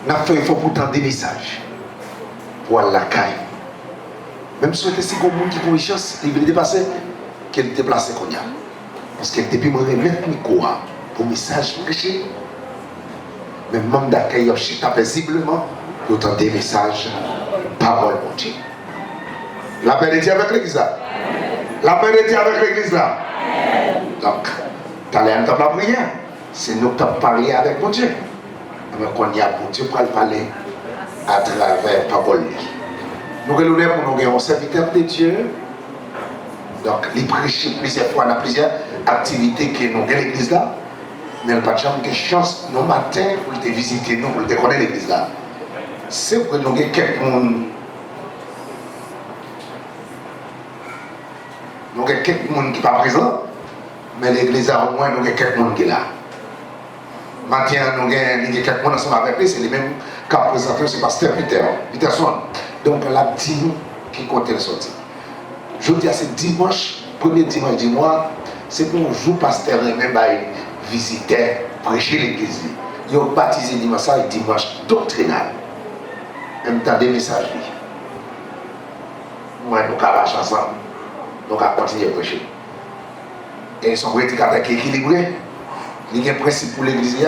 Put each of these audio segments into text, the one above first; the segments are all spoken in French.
Nous avons fait un effort pour tendre des messages. Pour aller à la caille. Même si c'était si grand monde qui a une chance, il veut dépasser, qu'elle était placée qu'on y a. Parce qu'elle était plus remettre micro pour message prêché. Même membre d'accueil, chita paisiblement, pour tendre des messages, parole pour Dieu. La paix de Dieu avec l'église là. La paix de Dieu avec l'église là. Donc, tu as l'air de la prière. C'est nous qui avons parlé avec mon Dieu. Mais qu'on y a pour Dieu pour parler à travers la parole. Nous allons pour nous un serviteur de Dieu. Donc, il prêche plusieurs fois dans plusieurs activités que nous avons dans l'église là. Mais il n'y a pas de chance, nos matins, pour te visiter, nous, pour te connaître l'église là. C'est que nous avons quelqu'un. Nous avons quelqu'un qui n'est pas présent. Mais l'église a au moins, nous avons quelqu'un qui est là. Maintenant, nous avons quelqu'un ensemble avec lui, c'est les mêmes qui ont présenté, c'est pasteur Peterson. Donc, la dit qui compte le sortir. Je dis à ce dimanche, premier dimanche du mois, c'est pour un jour pasteur même visiter, prêcher l'église. Ils ont baptisé dimanche doctrinal. Même temps des messages. Moi, nous avons ensemble. Nous allons continuer à prêcher. Et son prédicateur qui est équilibré. Il y a un principe pour l'église,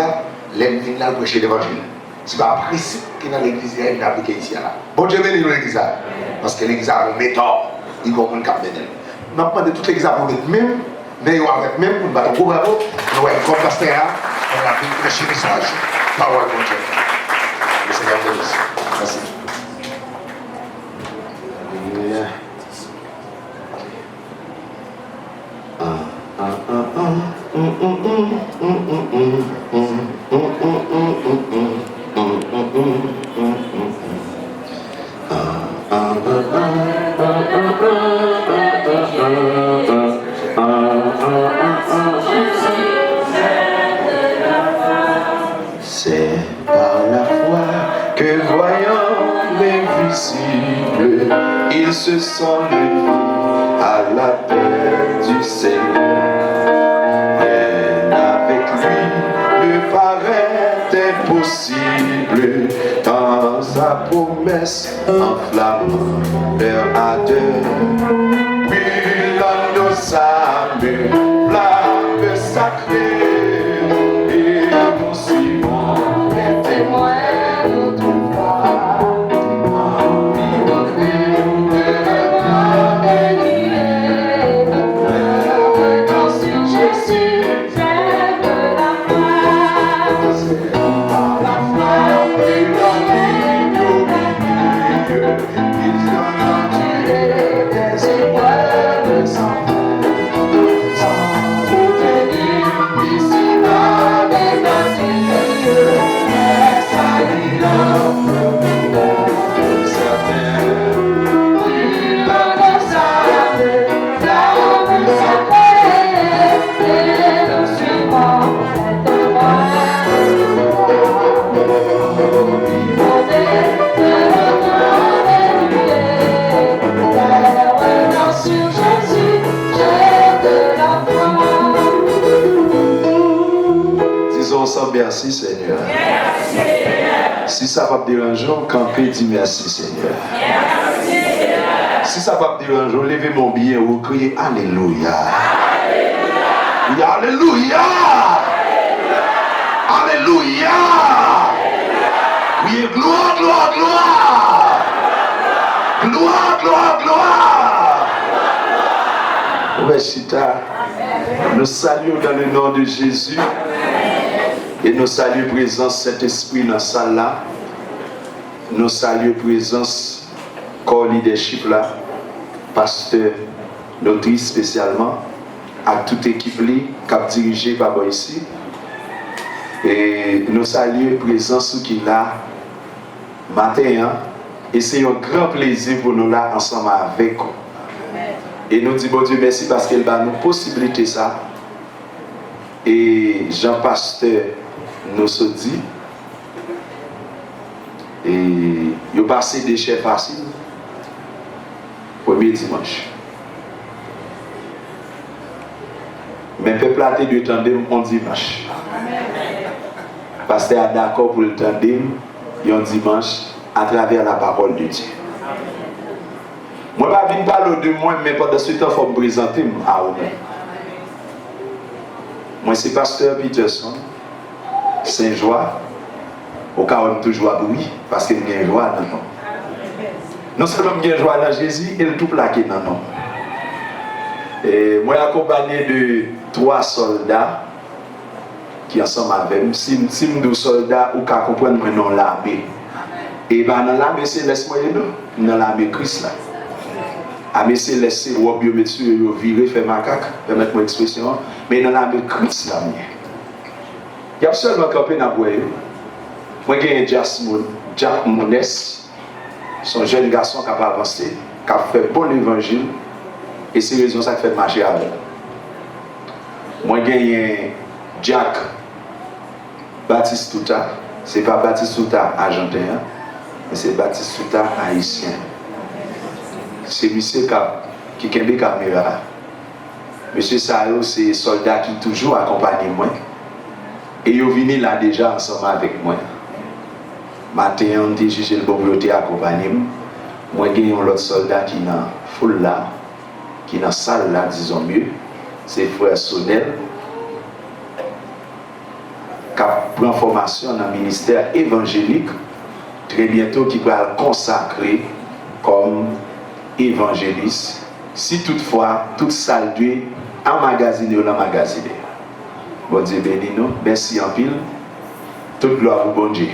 l'ennemi n'a pas prêché l'évangile. Ce n'est pas un principe qui est dans l'église, il n'a appliqué ici. Bon Dieu bénit l'église. Parce que l'église a une méthode. Il y a un cap de nous. Nous avons demandé toute l'église pour mettre même, mais il y a même pour battre au bravo. Nous avons un pasteur, on a pu prêcher le message. Parole de Dieu. Le Seigneur vous bénisse. Merci. C'est par la foi que voyant l'invisible, ils se sont levés à la paix du Seigneur. Rien avec lui ne paraît impossible, dans sa promesse enflammant leur ardeur. Brûlant nos âmes, flamme sacrée. Merci Seigneur. Si ça va te déranger, campez, dis merci Seigneur. Si ça va te déranger, levez mon billet ou criez Alléluia. Alléluia. Alléluia. Oui, gloire, gloire, gloire. Gloire, gloire, gloire. Merci. Nous saluons dans le nom de Jésus. Et nous saluons présence Saint-Esprit dans la salle là. Nous saluons présence corps leadership là. Pasteur, l'autrice spécialement. À toute équipe qui a dirigé par ici. Et nous saluons présence qui est là matin. Hein? Et c'est un grand plaisir pour nous là ensemble avec vous. Et nous disons bon Dieu merci parce qu'il va nous possibiliter ça. Et Jean-Pasteur nous se dit, et il a passé des chefs faciles, premier dimanche. Mais le peuple a été de tandem en dimanche. Pasteur est d'accord pour le tandem, un dimanche à travers la parole de Dieu. Moi, je ne viens pas parler de moi, mais pendant ce temps, il faut me présenter à vous. Moi, c'est Pasteur Peterson, Saint-Joie, au cas où je toujours à bruit, parce qu'il y a une joie dans nous. Non seulement il y a une joie dans Jésus, il est tout plaqué dans nous. Et moi, accompagné de 3 soldats qui ensemble avec moi, si nous 2 soldats, ou qu'à comprendre maintenant l'armée. Et bien dans l'armée, c'est laisse-moi dans l'armée Christ là. L'armée c'est laisser ou biométrie, virer, faire macaque, permettre mon expression, mais dans l'armée Christ là. Il y a seulement campé dans le bois. Moi, j'ai Jack Monès, son jeune garçon qui a avancé, qui a fait bon évangile, et c'est raison ça qui fait marcher avec. Moi, j'ai Jack Batistuta, c'est pas Batistuta argentin, mais c'est Batistuta haïtien. C'est monsieur qui a une caméra. Monsieur Sao, c'est soldat qui toujours accompagne moi. Et ils viennent là déjà ensemble avec moi. Matin, on dit que le propriétaire accompagné. Moi, j'ai un autre soldat qui est dans la foule là, qui est dans la salle là, disons mieux. C'est frère Sonel, qui prend formation dans le ministère évangélique, très bientôt qui va le consacrer comme évangéliste. Si toutefois, toute salle doit emmagasiner ou l'emmagasiner. Bon Dieu béni nous, merci en pile. Toute gloire au bon Dieu.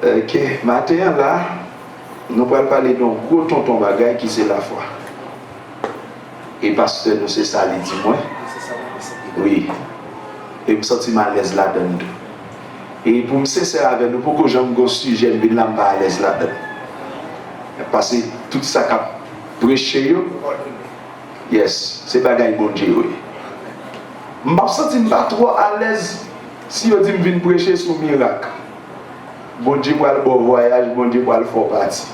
Ok, maintenant là, nous allons parler d'un gros tonton bagaille qui c'est la foi. Et pasteur nous c'est ça, il dit moi. Oui. Et je me sens mal à l'aise là-dedans. Et pour me sincère avec nous, pourquoi j'aime un sujet, je ne suis pas à l'aise là-dedans. Parce que tout ça qui a prêché, yes, c'est bagaille bon Dieu. Oui. Je ne me sens pas trop à l'aise si je dis que je viens prêcher sur le miracle. Bon Dieu pour le bon voyage, bon Dieu pour le fort parti.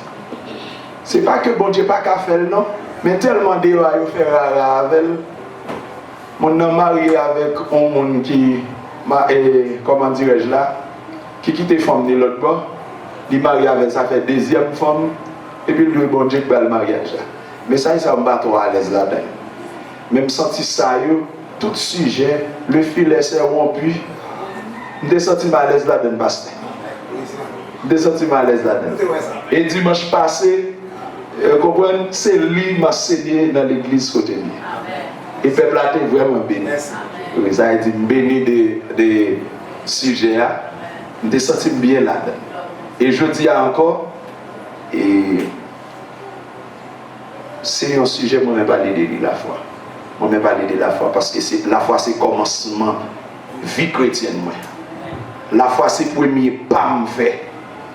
Ce n'est pas que bon Dieu n'a pas fait non, mais tellement de gens qui font rare avec. Mon nom marié avec un monde qui, comment dirais-je là, qui quitte femme de l'autre bord, il marié avec sa fait deuxième femme, et puis le bon Dieu qui va le mariage là. Mais ça, il ne pas trop à l'aise là-dedans. Même senti ça, tout sujet, le filet s'est rompu, je me sens à l'aise là-dedans, pasteur. Je me sens à l'aise là-dedans. Et dimanche passé, comprenez, c'est lui qui m'a saigné dans l'église côté. Et le peuple a été vraiment béni. Oui, ça a été béni des sujets. Je me sens bien là-dedans. Et je dis encore, c'est un sujet, moi, je vais parler de la foi. Moi, je vais parler de la foi parce que la foi, c'est le commencement de la vie chrétienne. La foi, c'est le premier pas que je fais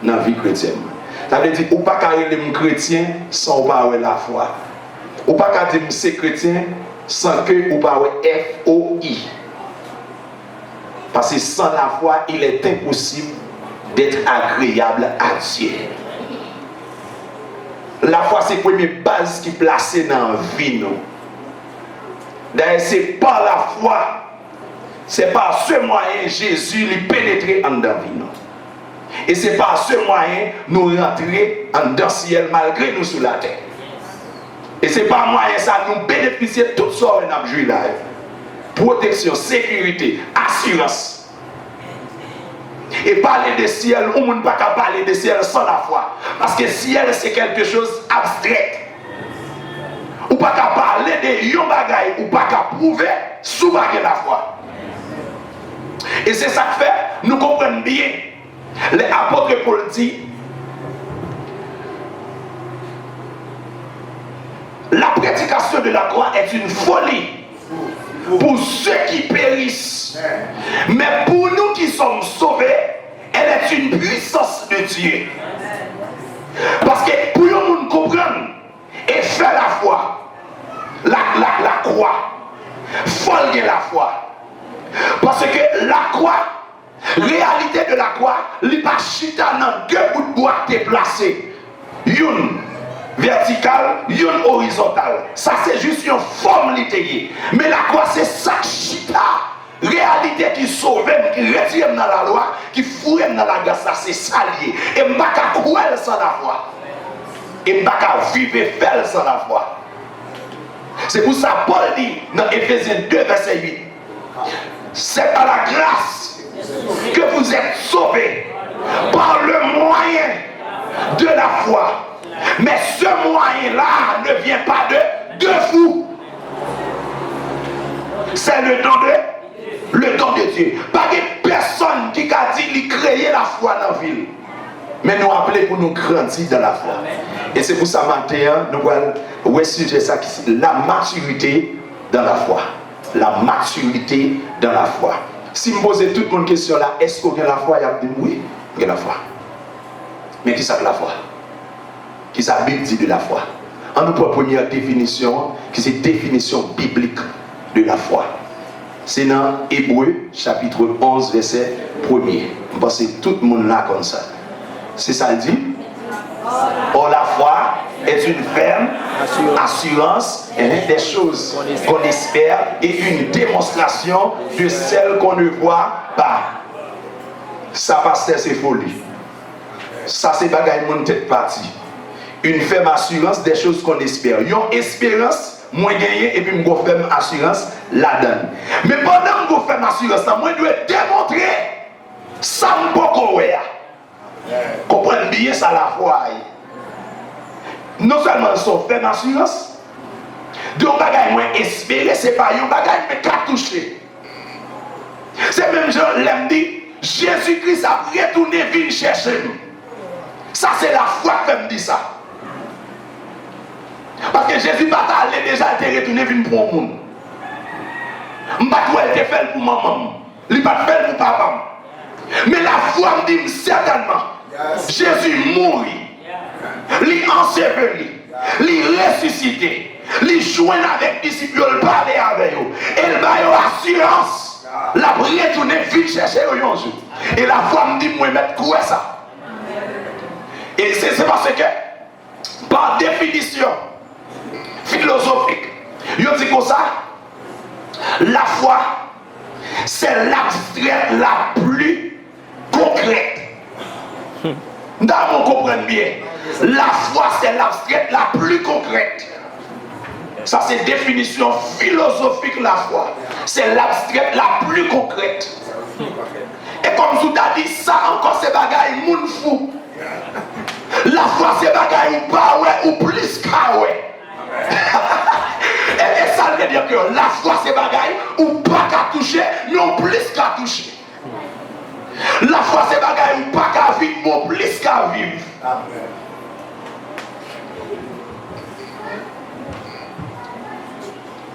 dans la vie chrétienne. Ça veut dire, on ne peut pas être chrétien sans avoir la foi. On ne peut pas dire que c'est chrétien sans que on parle FOI. Parce que sans la foi, il est impossible d'être agréable à Dieu. La foi, c'est la première base qui est placée dans la vie. D'ailleurs, c'est par la foi, c'est par ce moyen Jésus lui pénétrer en dans la vie. Et c'est par ce moyen nous rentrer en dans le ciel malgré nous sur la terre. Et c'est par moyen ça nous bénéficier de toutes sortes de jouir là. Protection, sécurité, assurance. Et parler de ciel, on ne peut pas parler de ciel sans la foi. Parce que ciel c'est quelque chose d'abstrait. On ne peut pas parler de yon bagay, ou pas prouver sous la foi. Et c'est ça que fait, nous comprenons bien. Les apôtres Paul dit, la prédication de la croix est une folie pour ceux qui périssent. Mais pour nous qui sommes sauvés, elle est une puissance de Dieu. Parce que pour nous comprendre et faire la foi, la croix, folle la foi. Parce que la croix, réalité de la croix, il pas chita dans 2 bouts de bois déplacés. Une verticale, une horizontale. Ça c'est juste une forme littérée. Mais la croix c'est ça chita réalité qui sauve, qui retire dans la loi, qui fouille dans la grâce, c'est salier. Et je ne peux pas croire sans la foi. Et je ne peux pas vivre et faire sans la foi. C'est pour ça Paul dit dans Éphésiens 2, verset 8, c'est par la grâce que vous êtes sauvés par le moyen de la foi. Mais ce moyen-là ne vient pas de vous. C'est le don de Dieu. Pas de personne qui a dit qu'il créer la foi dans la ville. Mais nous appelons pour nous grandir dans la foi. Et c'est pour ça matin, nous voyons sujet ça, la maturité dans la foi. La maturité dans la foi. Si je me pose toute mon question là, est-ce qu'on a la foi? Il y a dit oui, il y a la foi. Mais qui c'est la foi? Qui ça Bible dit de la foi? En notre première définition, qui c'est définition biblique de la foi. C'est dans Hébreux chapitre 11 verset 1er. Je pense que tout le monde là comme ça. C'est ça le dit. Or la foi est une ferme assurance des choses qu'on espère et une démonstration de celles qu'on ne voit pas. Ça pasteur c'est folie. Ça c'est bagaille mon tête partie. Une ferme assurance des choses qu'on espère. Une espérance, moi gagner et puis je vais faire assurance là-dedans. Mais pendant que je fais assurance, moi je dois démontrer ça me peut comprendre bien ça la foi. Non seulement son fait assurance, donc bagaille moi espérer, c'est pas un bagaille mais qu'à toucher. C'est même genre l'aime dit Jésus-Christ a retourné venir chercher nous. Ça c'est la foi qui me dit ça. Parce que Jésus n'a pas allé déjà été retourné venir pour le monde. Je ne sais pas si elle fait pour maman. Il n'a pas fait pour papa. Mais la foi me dit certainement, Jésus mourit, il enseveli, il ressuscité, il joint avec les disciples, il parle avec eux, et il va y assurance, la retourner vite chercher un jour. Et la foi me dit, moi, mettre quoi ça? Et c'est parce que, par définition philosophique, je dis comme ça, la foi, c'est l'abstrait la plus concrète. Nous comprenons bien. La foi, c'est l'abstrait la plus concrète. Ça, c'est définition philosophique la foi. C'est l'abstrait la plus concrète. Et comme je vous ai dit, ça encore, c'est bagaille moun fou. La foi, c'est bagaille ou pas ouais, ou plus qu'à ouais. Et ça veut dire que la foi, c'est bagaille ou pas qu'à toucher, non plus qu'à toucher. La foi, c'est bagaille ou pas qu'à vivre, non plus qu'à vivre.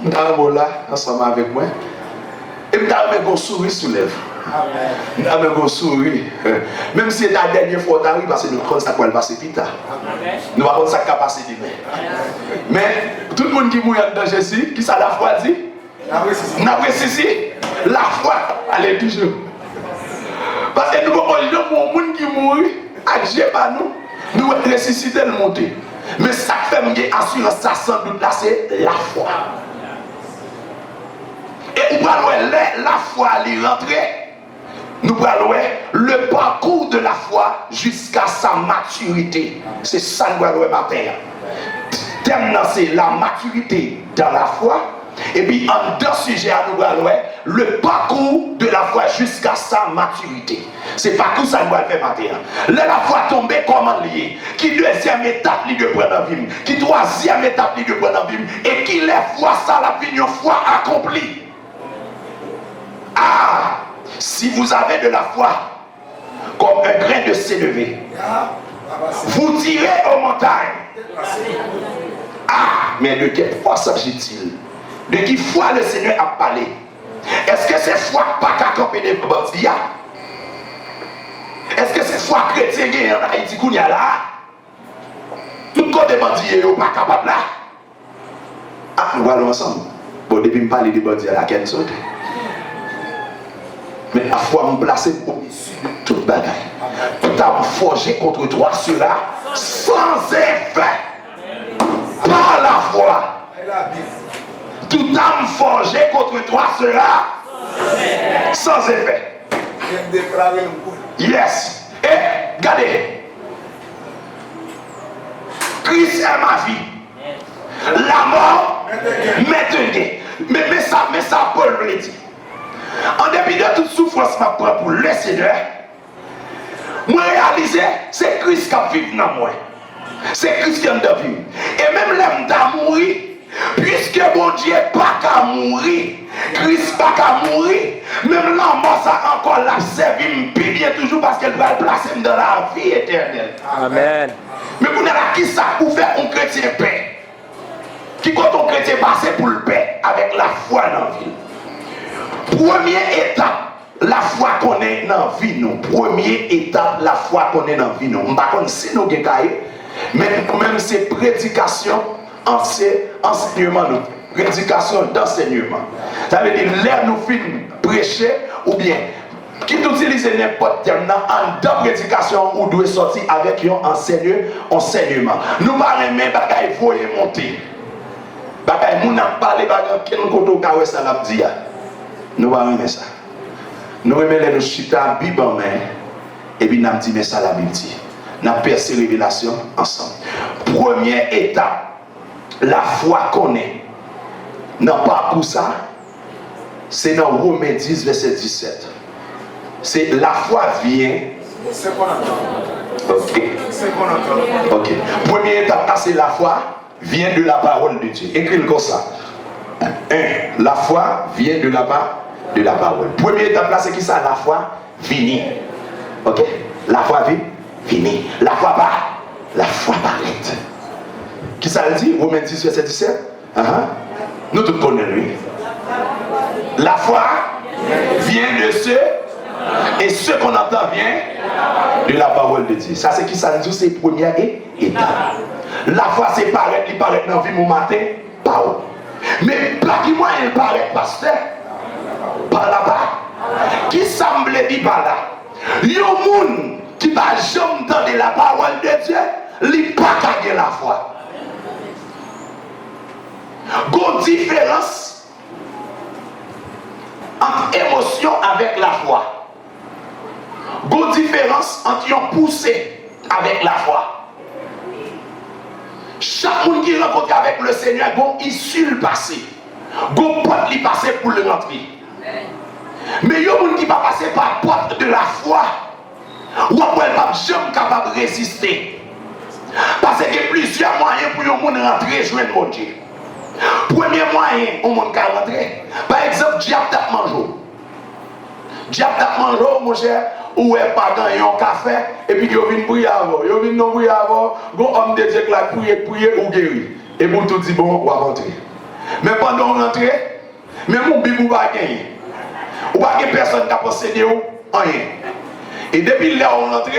Nous là, ensemble avec moi. Et nous avons un sourire sous lèvres. Nous avons un sourire. Même si c'est la dernière fois qu'on arrive, parce que nous prenons ça pour le passer plus tard. Nous allons prendre ça pour passer demain. Mais tout le monde qui mouille dans Jésus, qui ça la foi dit? N'apprécie la foi, allez toujours. Parce que nous avons un monde qui mourit, agit par nous, nous ressusciter le monter. Mais ça fait une assurance, ça sans doute là, c'est la foi. Et nous allons la foi aller rentrer. Nous allons le parcours de la foi jusqu'à sa maturité. C'est ça que nous allons matin. Thème c'est la maturité dans la foi. Et puis en deux sujets à nous allons le parcours de la foi jusqu'à sa maturité. C'est parcours ça nous allons faire matin. Là la foi tombée comment lié. Qui deuxième étape il de prendre en vie. Qui troisième étape il de prendre en vie. Et qui les foi ça la vie une foi accomplie. Ah, si vous avez de la foi comme un grain de sélevé, vous tirez aux montagnes. Ah, mais de quelle foi s'agit-il? De qui foi le Seigneur a parlé? Est-ce que c'est foi pas qu'à camper des bandits? Est-ce que c'est foi chrétien qui est en Haïti qu'on y a là? Tout côté bandits n'est pas capable là? Ah, nous allons ensemble. Bon, depuis me parler des bandits à la quelle sorte? Mais la foi me place au-dessus de toute bagaille. Tout a forgé contre toi cela sans effet. Par la foi. Tout âme forgée contre toi sera Sans effet. Yes. Et regardez. Christ est ma vie. La mort maintenant. Mais ça, Paul le dit. En dépit de toute souffrance, ma prend pour le Seigneur. Moi réaliser, c'est Christ qui vit dans moi. C'est Christ qui est vivre. Et même l'homme t'a mourir, puisque mon Dieu pas qu'à mourir, Christ pas qu'à mourir, même la mort ça encore l'a servi bien toujours parce qu'elle doit le placer dans la vie éternelle. Amen. Mais vous n'avez qui ça pour faire un chrétien paix? Qui compte un chrétien passer pour le paix avec la foi dans la vie? Première étape. La foi qu'on est dans la vie, nous. Première étape, la foi qu'on est dans la vie, nous. Je ne sais pas si nous avons mais même c'est prédication, enseignement, nous. Prédication d'enseignement. Ça veut dire, l'air nous filme prêcher, ou bien, qui utilise n'importe quel terme, en prédication, ou doit sortir avec un enseignement. Nous parlons même bagaille, il faut y monter. Bagaille, nous n'avons pas parlé bagaille, qui nous compte au cas où ça l'a dit. Nous parlons ça. Nous remettons nos chita Bible en main et puis nous disons mais ça la Bible dit. Nous percé révélation ensemble. Première étape, la foi qu'on est. Non pas pour ça, c'est dans Romains 10 verset 17. C'est la foi vient. C'est qu'on entend. Ok. C'est qu'on entend. Ok. Première étape, c'est la foi vient de la parole de Dieu. Écris comme ça. 1. La foi vient de de la parole. Première étape là, c'est qui ça? La foi finie. Ok? La foi finie. La foi pas. La foi paraît. Qui ça le dit? Romains 10, verset 17. Nous tous connaissons lui. La foi vient de ce et ce qu'on entend vient de la parole de Dieu. Ça c'est qui ça le dit? C'est la première étape. La foi c'est paraître, il paraît dans la vie mon matin, parole. Mais pas qui moi il paraît pasteur. Par là-bas, qui semble dire par là, il y a un monde qui va jamais entendre la parole de Dieu, il n'a pas gagné la foi. Il y a une différence entre émotion avec la foi. Il y a une différence entre une poussée avec la foi. Chaque monde qui rencontre avec le Seigneur, il y a issue le passé. Il y a une porte qui passe pour le rentrer. Mais il y a des gens qui ne passent pas par la porte de la foi. Ou après, ils ne sont jamais capables de résister. Parce qu'il y a plusieurs moyens pour les gens rentrer et joindre mon Dieu. Premier moyen, on peut rentrer. Par exemple, diable t'a mangé. Diable t'a mangé, mon cher, ou est pas dans un café, et puis il vient prier avant. Il vient non prier avant, il homme de Dieu qui a prié ou guéri. Et pour tout dire, bon, on va rentrer. Mais pendant qu'on rentre, même mon bibou va gagner. Ou pas que personne qui a possédé ou rien. Et depuis là on rentre,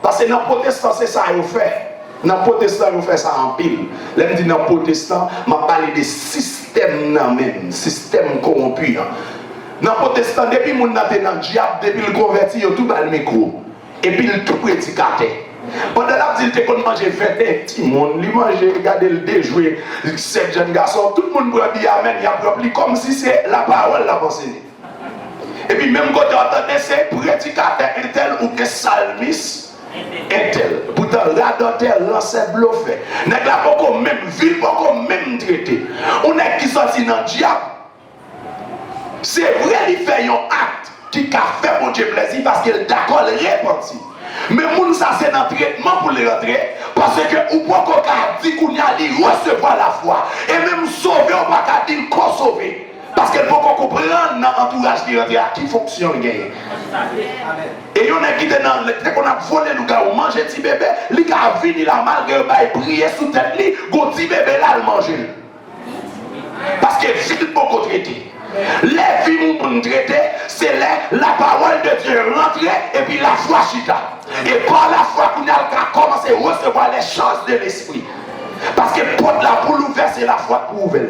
parce que dans le protestant c'est ça qu'on fait. Dans le protestant on fait ça en pile. Là je dis dans le protestant, je parle de système même, système corrompu. Dans le protestant, depuis que je suis dans le diable, depuis le converti, il tout dans le micro. Et puis il tout prédicateur. Pendant la petite il qu'on mange 20 petits monde, il mange, regarder le déjouer, 7 jeunes garçons, tout le monde pourrait dire amen, il y a propre comme si c'est la parole la pensée. Et puis même quand tu entends c'est prédicateur un tel ou que salmis un tel. Pourtant là tel l'ancêtre bluffé. N'est là pas même ville, pas même traité. On est qui sorti dans le diable. C'est vrai il fait un acte qui a fait mon Dieu plaisir parce qu'il est d'accord répenti. Mais moun ça c'est un traitement pour les rentrer parce que ou pas qu'on a dit qu'on y a dit recevoir la foi et même sauver ou pas qu'on dit qu'on sauver. Parce qu'elle peut comprendre dans l'entourage qui rentre qui fonctionne. Et il y en a qui étaient dans le temps qu'on a volé le gars ou manger petit bébé, il a venu là malgré il prier sous tête, il petit bébé là le manger. Parce que ville beaucoup traité. Les filles pour nous traiter, c'est la parole de Dieu rentrer et puis la foi chita. Et par la foi qu'on a commencé à recevoir les choses de l'esprit. Parce que pour la boule ouverte, c'est la foi pour ouvrir.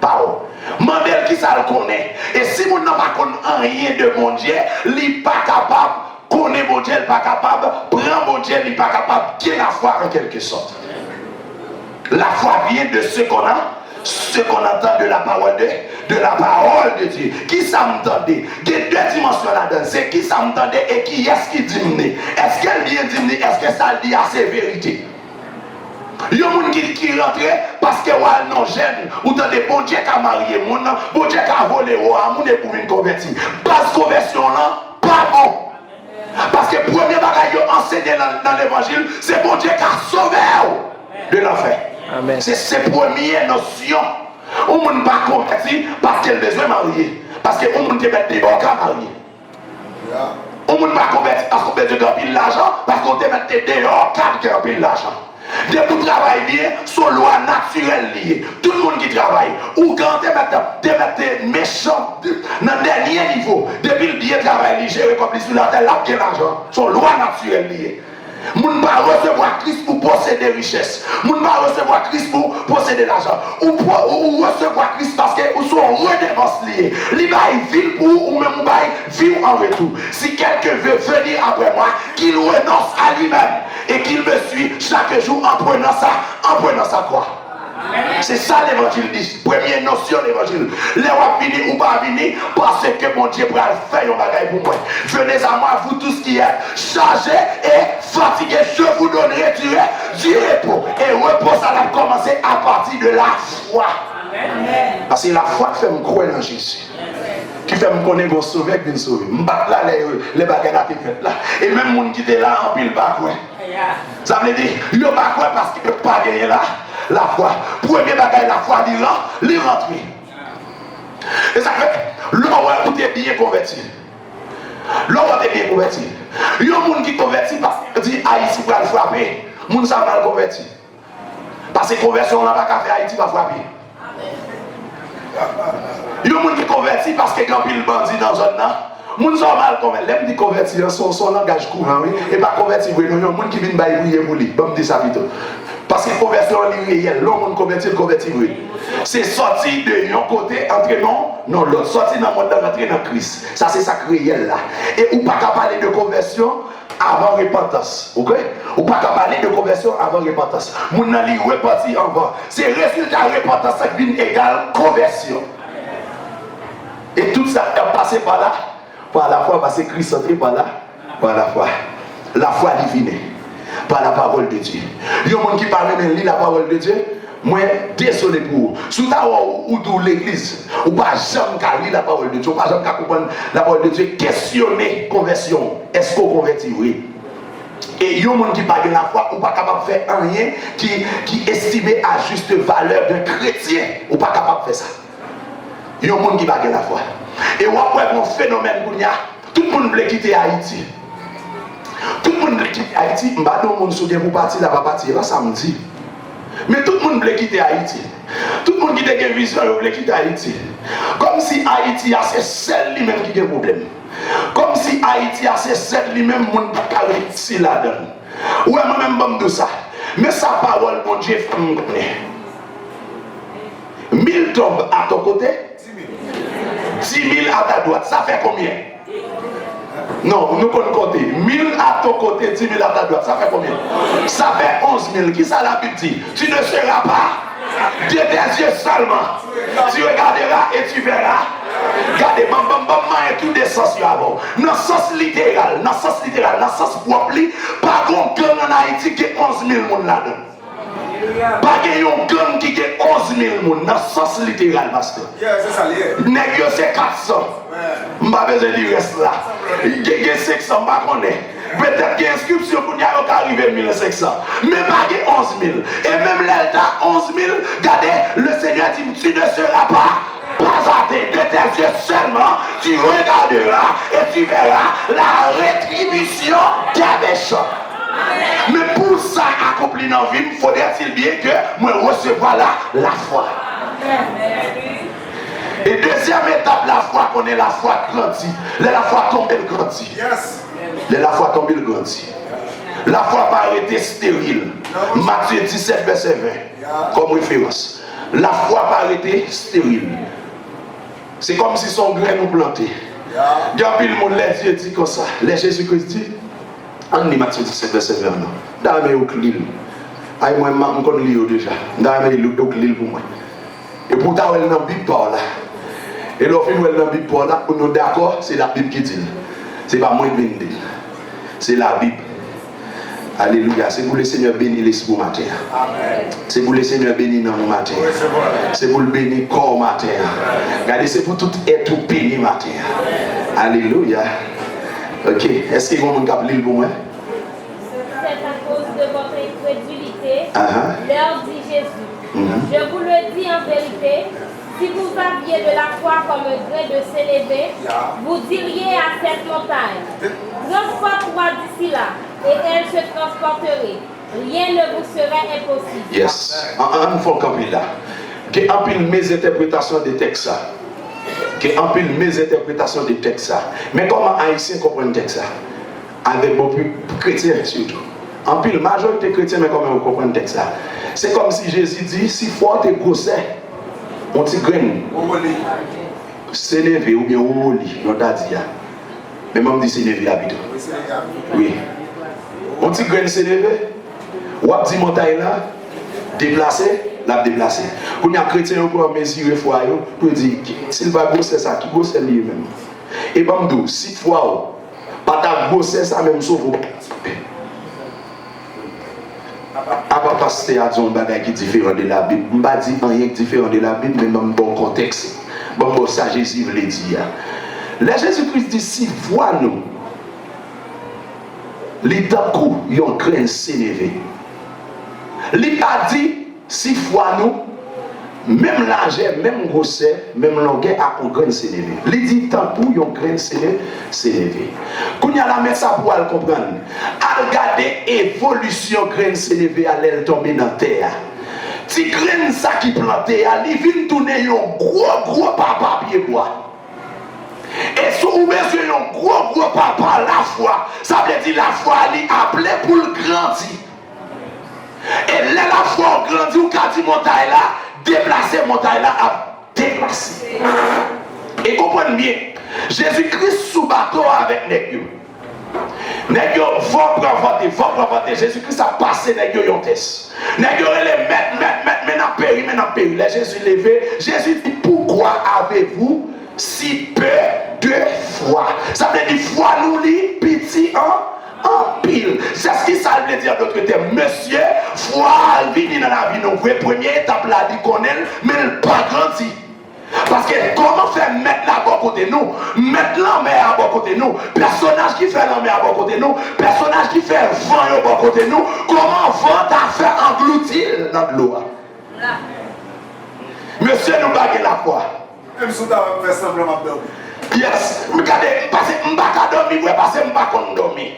Parole. Mandel qui ça le connaît. Et si vous n'avez pas rien de mon Dieu, il n'est pas capable, connaît mon Dieu, il n'est pas capable, prend mon Dieu, il n'est pas capable, bien la foi en quelque sorte. La foi vient de ce qu'on a, ce qu'on entend de la parole de Dieu. Qui ça m'entendait? Il y a deux dimensions là-dedans. C'est qui ça m'entendait et qui est-ce qui dit? Est-ce qu'elle vient dire? Est-ce que ça dit assez vérité? Il y a des gens qui rentrent parce que non jeune, ou dans des bon Dieu qui a marié, bon Dieu qui a volé, mon est pour une convertir. Parce que conversion là, pas bon. Parce que le premier bagage enseigné dans l'évangile, c'est bon Dieu qui a sauvé de l'enfer. C'est ses premières notions. On ne peut pas convertir parce qu'elle a besoin de marier. Parce qu'on ne peut pas mettre des bons cas mariés. On ne peut pas convertir parce qu'on a besoin de l'argent, parce qu'on peut mettre des dehors qui ont l'argent. De tout travail bien, son loi naturelle liée. Tout le monde qui travaille, ou quand tu es méchant, dans le dernier niveau, depuis le bien travail, géré comme sur la terre, là, quel argent, son loi naturelle liée. Moun ne pas recevoir Christ pour posséder richesse. Moun ne pas recevoir Christ pour posséder l'argent. Ou recevoir Christ parce que son redevance liée. Il va vivre pour ou même vivre en retour. Si quelqu'un veut venir après moi, qu'il renonce à lui-même et qu'il me suit chaque jour en prenant sa croix. C'est ça l'évangile dit. Première notion de l'évangile. Les rois venir ou pas venir parce que mon Dieu pourra faire un bagage pour moi. Venez à moi, vous tous qui êtes chargés et fatigués, je vous donnerai du repos. Et repos, ça va commencer à partir de la foi. Parce que la foi fait me croire en Jésus. Qui fait me connaître mon sauveur qui vient sauver. Je bats là les bagages à fait là. Et même les gens qui étaient là en pile pas quoi. Ça veut dire, ils ne pas quoi parce qu'ils ne peuvent pas gagner là. La foi. Premier bagage, la foi, il rentre. Et ça fait, l'homme est bien converti. L'homme est bien converti. Il y a des gens qui convertissent parce qu'ils disent Haïti va le frapper. Les gens sont mal convertis. Parce que la conversion n'a pas qu'à faire Haïti va frapper. Il y a des gens qui convertissent parce que quand ils bandits dans la zone là, les gens sont mal convertis. Les gens qui convertissent son langage courant, oui, et pas convertis. Il y a des gens qui viennent prier pour lui. Bon, me dire ça vite. Parce que la conversion est réelle. L'homme converti, oui. C'est sortir de l'un côté, entrer dans l'autre. Sortir dans le monde, entrer dans Christ. Ça, c'est ça réel là. Et on ne peut pas parler de conversion avant repentance. Ok? On ne peut pas parler de conversion avant repentance. Mon ali reparti en bas. C'est le résultat de repentance qui vient égal conversion. Et tout ça est passé par là. Par la foi, parce que Christ est entré par là. Par la foi. La foi divine. Par la parole de Dieu. Il y a des gens qui parlent de lire la parole de Dieu. Moi, désolé pour vous. Si vous avez l'église, vous ne pouvez jamais lire la parole de Dieu. Vous ne pouvez jamais comprendre la parole de Dieu. Questionner conversion. Est-ce qu'on convertit? Oui. Et il y a des gens qui parlent de la foi. Vous ne pouvez pas capable de faire rien qui estimé à juste valeur d'un chrétien. Vous ne pouvez pas capable de faire ça. Il y a des gens qui parlent de la foi. Et vous avez un phénomène. Tout le monde veut quitter Haïti. Tout le monde veut quitter Haïti. Je ne sais pas si vous souvenez pour partir là, pas partir là samedi. Mais tout le monde veut quitter Haïti. Tout le monde qui a une vision veut quitter Haïti. Comme si Haïti a ses celles lui-même qui a un problème. Comme si Haïti a ses celles lui-même qui a un réussi là-dedans. Ouais, moi-même, je de ça. Mais sa parole, mon Dieu, fait me connaître. 1000 tombes à ton côté, 10 000 à ta droite. Ça fait combien? Non, nous pouvons compter. 1000 à ton côté, 10 000 à ta droite. Ça fait combien? Ça fait 11 000. Qui ça la Bible dit? Tu ne seras pas de tes yeux seulement. Tu regarderas et tu verras. Regardez, et tout des sens avant. Dans le sens littéral, dans le sens propre, pas qu'on gagne en Haïti qui est 11 000 personnes là-dedans. Pas qu'il y ait un gang qui a 11 000 personnes dans le sens littéral, pasteur. Nègre, c'est 400. Je n'ai pas besoin de reste là. Il y a 500, je ne connais pas. Peut-être qu'il y a une inscription pour nous arriver à 1500. Mais pas qu'il y ait 11 000. Et même l'Elta, 11 000, regardez, le Seigneur dit tu ne seras pas athée de tes yeux seulement, tu regarderas et tu verras la rétribution des méchants. Mais pour ça accomplir dans la vie, il faudrait-il bien que moi recevoir la foi. Et deuxième étape, la foi, qu'on est la foi grandie. La foi tombe, elle grandit. La foi tombe, elle grandit. La foi pas arrêter stérile. Matthieu 17, verset 20, comme référence. La foi pas arrêter stérile. C'est comme si son grain nous plantait. Il y a plus le monde, les yeux dit comme ça. Les Jésus-Christ dit, on dit Matthieu 17, verset 20. Dans mes oclil. Aïe, moi, je connais déjà. Dans mes oclil pour moi. Et pourtant, elle n'a pas là. Et l'on fait dans la Bible pour là, nous d'accord, c'est la Bible qui dit. C'est pas moi qui dis. C'est la Bible. Alléluia. C'est pour le Seigneur bénir l'esprit matin. C'est pour le Seigneur bénir dans le matin. C'est pour le bénir corps matin. Regardez, c'est pour tout être béni matin. Alléluia. Ok. Est-ce que vous avez lire pour moi? C'est à cause de votre incrédulité, leur dit Jésus. Je vous le dis en vérité, si vous aviez de la foi comme un grain de sénévé, vous diriez à cette montagne, transporte-toi d'ici là, et elle se transporterait. Rien ne vous serait impossible. Yes. On faut camper là. Que en pile mes interprétations des textes ça. Que en pile mes interprétations des textes ça. Mais comment haïtiens comprennent le texte ça? Avec beaucoup chrétiens surtout. En pile majorité chrétiens mais comment on comprend le texte ça? C'est comme si Jésus dit si foi te grossait, on t'y graine. S'élever ou bien on lit, on t'a dit. Mais même dit s'élever habitude. Oui. On t'y graine s'élever. Ou a dit montagne là, déplacer, la déplacer. Quand il y a un chrétien qui peut mesurer foi, pour dire s'il va grosser ça, qui grosse lui-même. Et bamdou, si foi, pas ta grosser ça même sauf. Avant passer à dire un bagage qui est différent de la Bible, je ne vais pas dire rien qui est différent de la Bible, mais dans le bon contexte. Bon, ça Jésus veut le dire. Là, Jésus-Christ dit si foi nous, l'état coup, il y a un grain s'élever. Il a dit, si foi nous, même l'âge, même grosseur, même longueur, a un grain s'élever. Il dit, tant pour il y a un grain s'élever. Quand il y a la mettre ça pour le comprendre, à regarder l'évolution grain s'élever, à l'aile tomber dans la terre. Si grain ça qui planté, il vient tourner un gros papa pied bois. Et si vous mettez un gros papa la foi, ça veut dire la foi elle est appelée pour le grandir. Et là la foi grandit, ou quand dit montagne là, déplacer montagne là, à déplacer. Et comprenez bien, Jésus-Christ sous bateau avec Nègre. Nègre, va prendre voter. Jésus-Christ a passé Nègre yon test. Nègre, elle est maintenant péri. Là Jésus levé, Jésus dit, pourquoi avez-vous si peu de foi? Ça veut dire foi nous lit petit en pile. C'est ce qui ça veut dire d'autres termes. Monsieur, foi vient dans la vie. Nous voyons première étape là, dit qu'on est, mais elle pas grandi. Parce que comment faire mettre la bon côté nous, mettre l'enmer à bon côté nous, personnage qui fait l'enmer à bon côté nous, personnage qui fait vent à bon côté nous, comment vent à faire engloutir dans l'eau. Monsieur nous bague la foi. Même si tu as fait simplement dormir. Yes, regardez, parce que je ne peux pas dormir, parce que je ne peux pas dormir.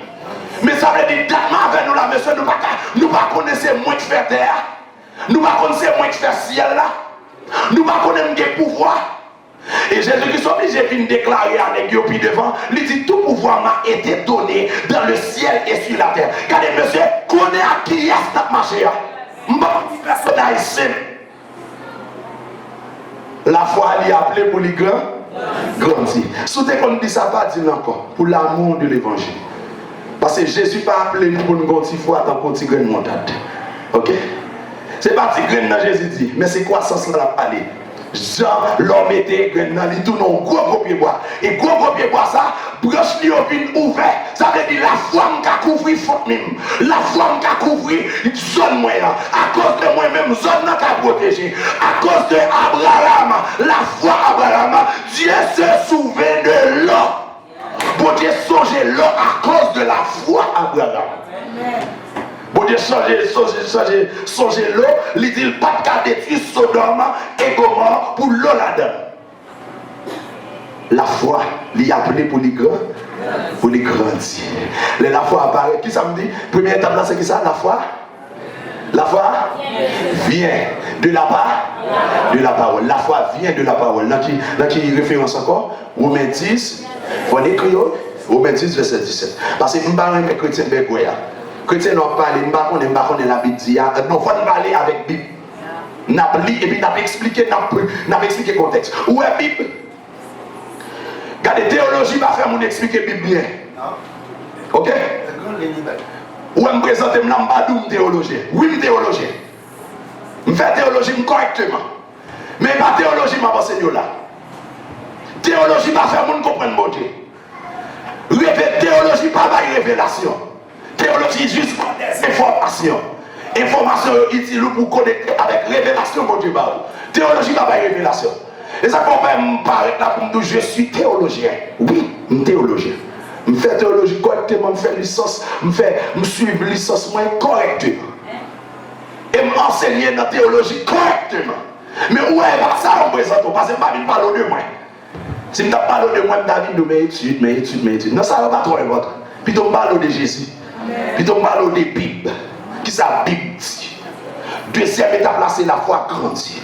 Mais ça veut dire, d'accord avec nous là, monsieur, nous ne connaissons pas moins de faire terre, nous ne connaissons pas moins de faire ciel là, nous ne connaissons pas de pouvoir. Et Jésus-Christ est obligé de venir déclarer à l'église devant, il dit, tout pouvoir m'a été donné dans le ciel et sur la terre. Regardez, monsieur, connaît à qui est ce marché là. Je ne peux pas dire personnage simple. La foi elle est appelée pour les grands grandir. Si on dit ça, pas dire encore. Pour l'amour de l'évangile. Parce que Jésus n'a pas appelé nous pour nous grandir foi tant qu'on tigre une montagne. Ok? C'est pas tigre dans Jésus dit, mais c'est quoi ça la parler? Jean, l'homme était dans il tourne un gros pied bois. Et gros pied bois ça, branche lui au ouvert. Ça veut dire la foi m'a couvrir faute même. La foi m'a couvrir zone moi là. À cause de moi-même, zone n'a qu'à protéger. À cause de Abraham, la foi Abraham, Dieu se souvient de l'eau. Bon Dieu songe l'eau à cause de la foi Abraham. Bon Dieu songer l'eau, il dit pas de détruire Sodome et Gomorrhe pour l'eau là-dedans. La foi, il est appelé pour les grands, pour les grandir. La foi apparaît. Qui ça me dit? Première étape là, c'est qui ça? La foi? La foi vient de la part de la parole. La foi vient de la parole. Là qui référence encore, Romains 10, on écrit Romains 10, verset 17. Parce que nous parlons avec chrétiens bégoya. Chrétiens n'ont pas parlé, nous ne parlons pas la Bible. Non, il faut parler avec la Bible. Nous avons lu et puis nous avons expliqué le contexte. Où est la Bible? Regardez, théologie va faire mon expliquer la Bible bien. Ok? Où est-ce que je présente la théologie? Oui, je théologien. Je fais théologie correctement. Mais pas théologie, je vais là. Théologie pas faire monde comprendre mon Dieu. Théologie pas de révélation. Théologie juste des informations. Information utile pour connecter avec révélation mon Dieu. Théologie pas de révélation. Et ça peut même paraître là pour me dire je suis théologien. Oui, je suis théologien. Je fais théologie correctement, je fais licence, je suis licence correctement. Et m'enseigner dans la théologie correctement. Mais où est ça on présente? Parce que je ne parle pas de moi. Si je parle de moi, David, mes études. Non, ça ne va pas trop important. Puis je parle de Jésus. Puis je parle de Bible. Qui ça, Bible? Deuxième étape là, c'est la foi grandie.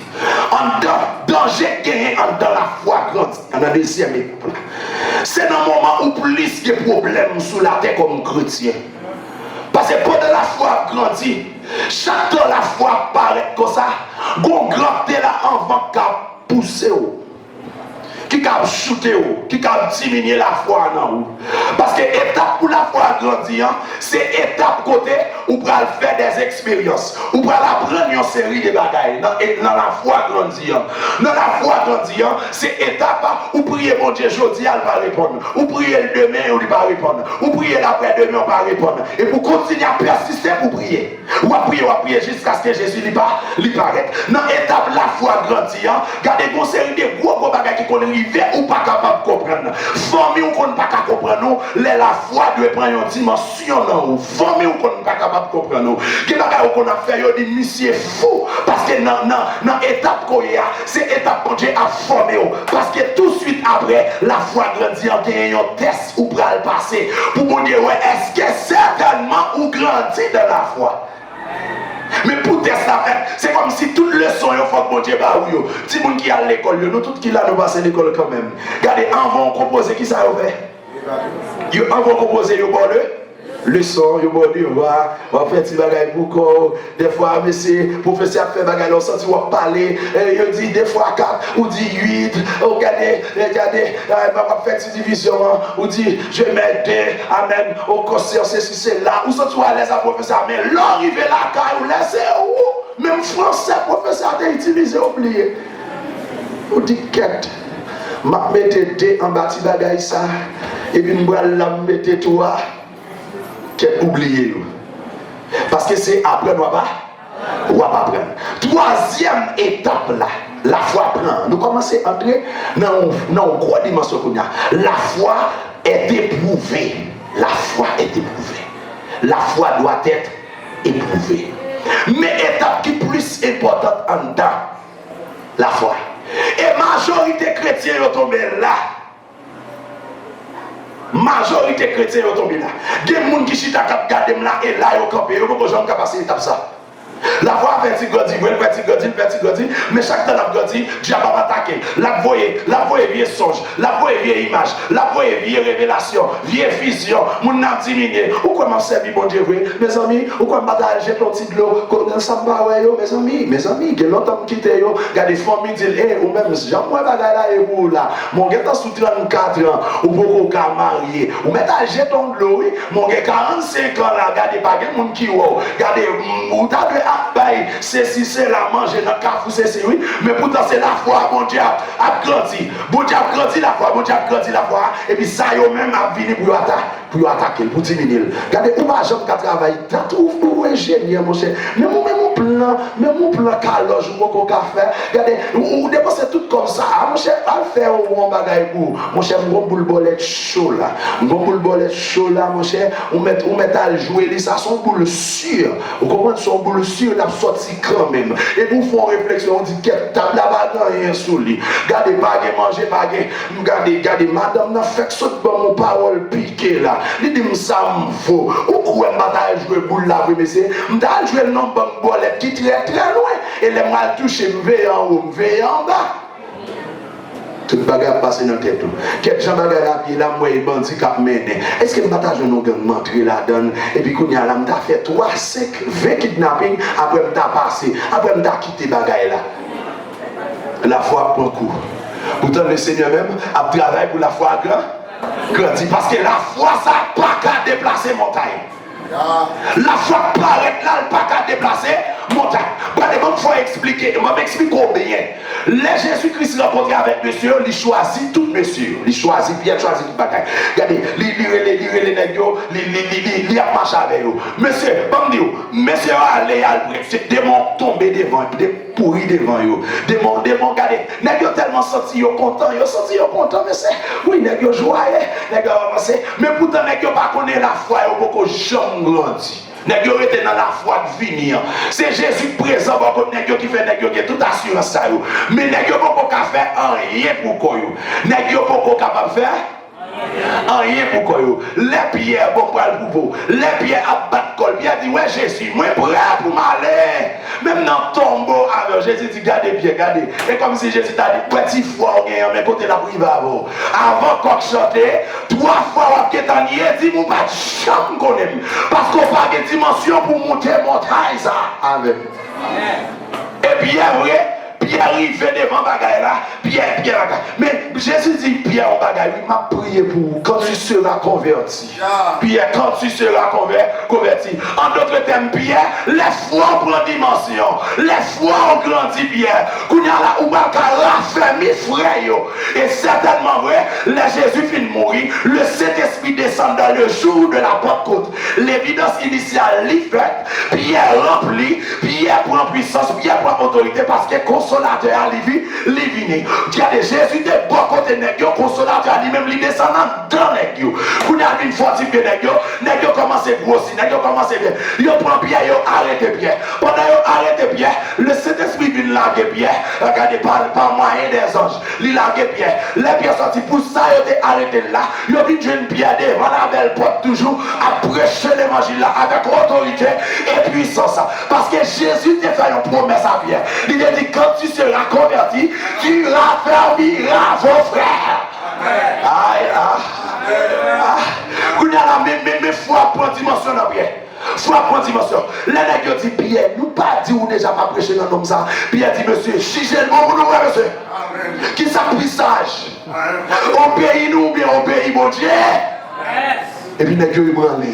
En danger gagné dans la foi grandie. En la deuxième étape là. C'est dans le moment où plus de problèmes sous la terre comme chrétien. Parce que pendant la foi grandit, chaque temps la foi paraît comme ça, gon grand là en vent qui a poussé, qui a chuté, qui a diminué la foi dans vous. Parce que étape pour la foi grandir, c'est étape côté où pour faire des expériences, où pour apprendre une série de bagailles dans la foi grandir. Dans la foi grandir, c'est étape où prier mon Dieu aujourd'hui, elle va répondre. Ou prier le demain, on ne va pas répondre. Ou prier l'après-demain, on ne va pas répondre. Et pour continuer à persister pour prier. Ou à prier jusqu'à ce que Jésus lui paraît. Dans l'étape la foi grandir, gardez une série de gros bagailles qui connaissent ou pas capable de comprendre. Famille ou qu'on ne pas capable de comprendre, la foi doit prendre une dimension dans vous. Famille ou qu'on ne pas capable de comprendre. Qui n'a qu'on a fait, il dit monsieur fou. Parce que dans l'étape qu'on y a, c'est l'étape qu'on a formé. Parce que tout de suite après, la foi grandit, il y a un test où pour le passer. Pour vous dire, ouais, est-ce que certainement ou grandit dans la foi? Mais pour tester la fête, c'est comme si toute leçon, il faut que mon Dieu va où. Si vous qui à l'école, nous tous qui là, nous passons l'école quand même. Regardez, en vont composer, qui ça a fait? En vont composer, ils vont leçon, ils vont dire, on va faire des bagages pour corps. Des fois, monsieur, professeur fait bagages, on sent, on va parler. Il dit des fois 4, ou dit 8. Regardez, on va faire une division. Ou dit, je mets 2, amen, au conscience, c'est là. Ou ça, tu vas laisser un professeur, mais l'arrivée là, quand vous laissez, même français, professeur, a utilisé, oublié. Ou dit, quête. Je vais mettre 2 en bâti bagaille ça. Et puis, je vais mettre 3. Oubliez parce que c'est après nous pas apprendre. Troisième étape là, la foi prend. Nous commençons à entrer dans une grosse dimension. La foi est éprouvée. La foi est éprouvée. La foi doit être éprouvée. Mais étape qui est plus importante en dedans, la foi. Et majorité chrétienne est tombée là. Majorité chrétienne est tombée là. Il y a des gens qui sont gardés là et là, ils ont campé. Ils ont jamais passé l'étape ça. La voix petit grandit, mais chaque temps la grandit, Dieu va attaquer. La voix vieille songe, la voix vieille image, la voix vieille révélation, vieille vision, mon n'a diminué. Ou comment servir mon Dieu, mes amis, ou comment bataille, j'ai ton petit de l'eau, ça me va, mes amis, que longtemps quitté yo, regardez, famille dit, ou même, j'en bagaille là et vous là, mon gars t'as sous 34 ans, ou beaucoup qu'à marier, ou mettez j'ai ton de l'eau, mon gars 45 ans là, regardez, pas quel monde qui ou, regardez, ou t'as ceci c'est la manger dans le cafou, ceci oui, mais pourtant c'est la foi, mon Dieu a grandi. Bon Dieu a grandi la foi, et puis ça y même a venu pour attaquer, pour diminuer. Regardez, où ma jambe qui travaille, tu trouves pour ingénieur, mon cher. Mais mon plan caloge, mon café, regardez, ou dépenser tout comme ça, mon cher, à faire un bagage pour, mon cher, mon boule bolette chaud là, mon cher, on met à jouer, ça son boule sûr, vous comprenez, son boule sûr, on a sorti quand même. Et pour faire une réflexion, on dit qu'elle table là-bas rien sous lui. Regardez, manger, regardez, madame n'a fait que ça dans mon parole piqué là. Il dit, ça me faut. Ou quoi, je jouer boule là, mais c'est, je jouer le nom de bolette qui est très loin. Et les mal touchés, me veillent en haut, me veillent en bas. Tout le bagage passe dans la tête. Quel genre de bagage là, là, moi, il bandit qui a mené. Est-ce que je partage un gang mentré là-dedans? Et puis, quand il y a là, je fait 3, 5, 20 kidnappings, après, je passé, après, je quitté le bagage là. La foi prend coup. Pourtant, le Seigneur même a travaillé pour la foi grandie. Parce que la foi, ça n'a pas qu'à déplacer montagne. La foi paraît là, elle n'a pas qu'à déplacer montagne. Il faut expliquer, je vais m'expliquer combien. Les Jésus-Christ rencontré avec monsieur, il choisit tout monsieur. Il choisit bien, choisit tout bagaille. Regardez, il a marché avec eux. Monsieur, pas me dire, monsieur allé à c'est démon tombé devant, des pourris devant eux. Démon, regardez, nèg yo tellement senti yo content, mais c'est, oui, nèg yo joyeux, nèg yo avancé, mais pourtant nèg yo pas connaît la foi, yo beaucoup jamais grandi. Nèg yo était dans la foi de venir. C'est Jésus présent pour nèg yo qui fait nèg yo qui toute assurance ça yo. Mais nèg yo pas capable faire rien pour quoi yo. Nèg yo pas capable faire rien pour quoi yo. Les pierres bon pour le pour les pierres à battre col. Pierre dit ouais Jésus, moi prêt pour m'aller. Même dans tombeau avec Jésus dit gardez bien, gardez. Et comme si Jésus t'a dit petit foi gagne mais côté la prive avant. Avant qu'on chante, 3 fois on qu'étanier dit mon pas chambre connaît parce qu'on pas de dimension pour monter montagne ça. Amen. Et bien vrai Pierre arrive devant bagaille là, Pierre, mais Jésus dit Pierre en bagaille, il m'a prié pour quand tu seras converti. Pierre, quand tu seras converti. En d'autres termes, Pierre, les foi prend dimension, les foi ont grandi Pierre. Qu'on y a là où va raffermir frère. Et certainement vrai, les Jésus finit de mourir, le Saint-Esprit descend dans le jour de la Pentecôte. L'évidence initiale l'y fait, Pierre remplit, Pierre prend puissance, Pierre prend autorité parce que consolateur à l'ivini. Regardez, Jésus de bon côté nèg consolateur à lui-même, il descend dans nèg yo. Vous n'avez une fortifié nèg yo commence à grossir, nèg yo commence à bien. Yo prend Pierre, yo arrête Pierre. Pendant yo arrête Pierre, le Saint-Esprit vient larguer Pierre. Regardez par moyen des anges. Il largue Pierre. Les pierres sorties pour ça, yo te arrêté là. Yo vient jeune Pierre devant la belle porte toujours à prêcher l'évangile là avec autorité et puissance. Parce que Jésus te fait une promesse à Pierre. Il a dit quand tu seras converti, tu raffermiras vos frères. Vous n'avez la même foi pour dimension dans Pierre. Foi pour dimension. Les nègres dit Pierre, nous pas dit ou déjà pas prêcher dans l'homme ça. Pierre dit monsieur, chigez le bon pour nous, monsieur. Qui s'appuie sage. On paye nous ou bien on paye mon Dieu. Et puis nègres ils branlent.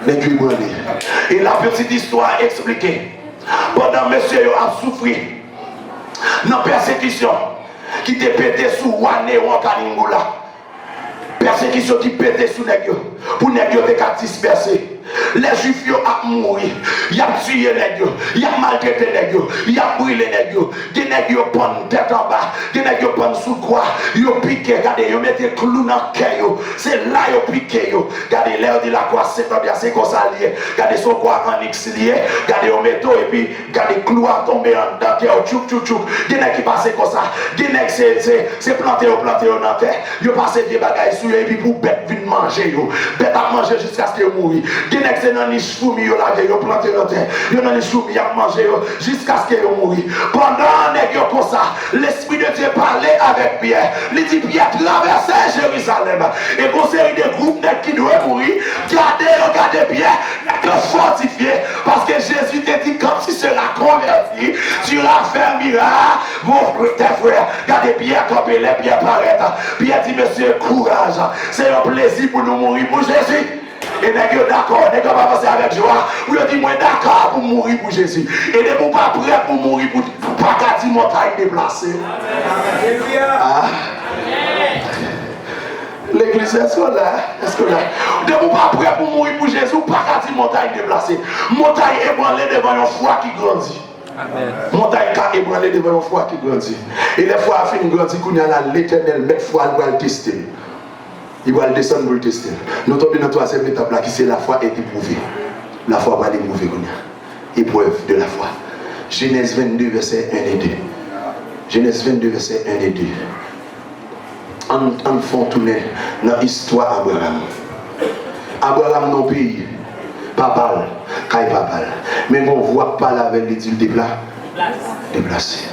Nègres ils branlent. Et la petite histoire expliquée. Pendant monsieur a souffert dans la persécution qui te pété sous Wane ou Kaningula. Persécution qui pétait sous les gens pour les gens te disperser. Les juifs ont mouru, ils ont tué les gens, ils ont maltraité les gens, ils ont brûlé les gens. Des gens ont pris tête en bas, des gens ont pris sous quoi, ils ont piqué, regardez, ils ont mis des clous dans le cœur. C'est là qu'ils ont piqué. Regardez, l'air de la croix, c'est comme ça lié. Regardez son quoi en X lié, regardez au métaux et puis regardez, clous à tomber dans le cœur, tchouk tchouk tchouk. Des gens qui passent comme ça, des gens c'est planté dans la terre, ils ont passé des bagages sur eux et puis pour bête venir manger. Bête à manger jusqu'à ce qu'ils mourent. Des gens qui sont dans les choumi, ils ont planté dans la terre, ils ont dans les choumi, ils ont mangé jusqu'à ce qu'ils mourent. Pendant les gens comme ça, l'Esprit de Dieu parlait avec Pierre. Il dit Pierre traversait Jérusalem. Et pour série de groupes qui doivent mourir, gardez Pierre, fortifié. Parce que Jésus t'a dit quand tu seras converti, tu raffermiras tes frères. Gardez Pierre comme les Pierre paraître. Pierre dit monsieur, courage. C'est un plaisir pour nous mourir pour Jésus. Et n'est-ce d'accord, n'est-ce pas passer avec joie. Vous dites moi d'accord pour mourir pour Jésus. Et ne vous pas prêt pour mourir pour pas qu'à montagne déplacée. L'église est-ce qu'on là? Est-ce qu'on là? Ne vous pas prêt pour mourir pour Jésus, pas qu'à montagne déplacée. Montagne ébranlée devant une foi qui grandit. Montagne ébranlée devant une foi qui grandit. Et les fois à finir grandir, qu'on y a là l'éternel mettre foi pour le tester. Il va le descendre pour le tester. Nous tombons dans la troisième étape là qui c'est la foi est éprouvée. La foi va l'éprouver. Épreuve de la foi. Genèse 22 verset 1 et 2. Genèse 22 verset 1 et 2. En font tourner dans l'histoire d'Abraham. Abraham dans le pays. Papal, caille papal. Mais on voit pas la avec les îles déplacées.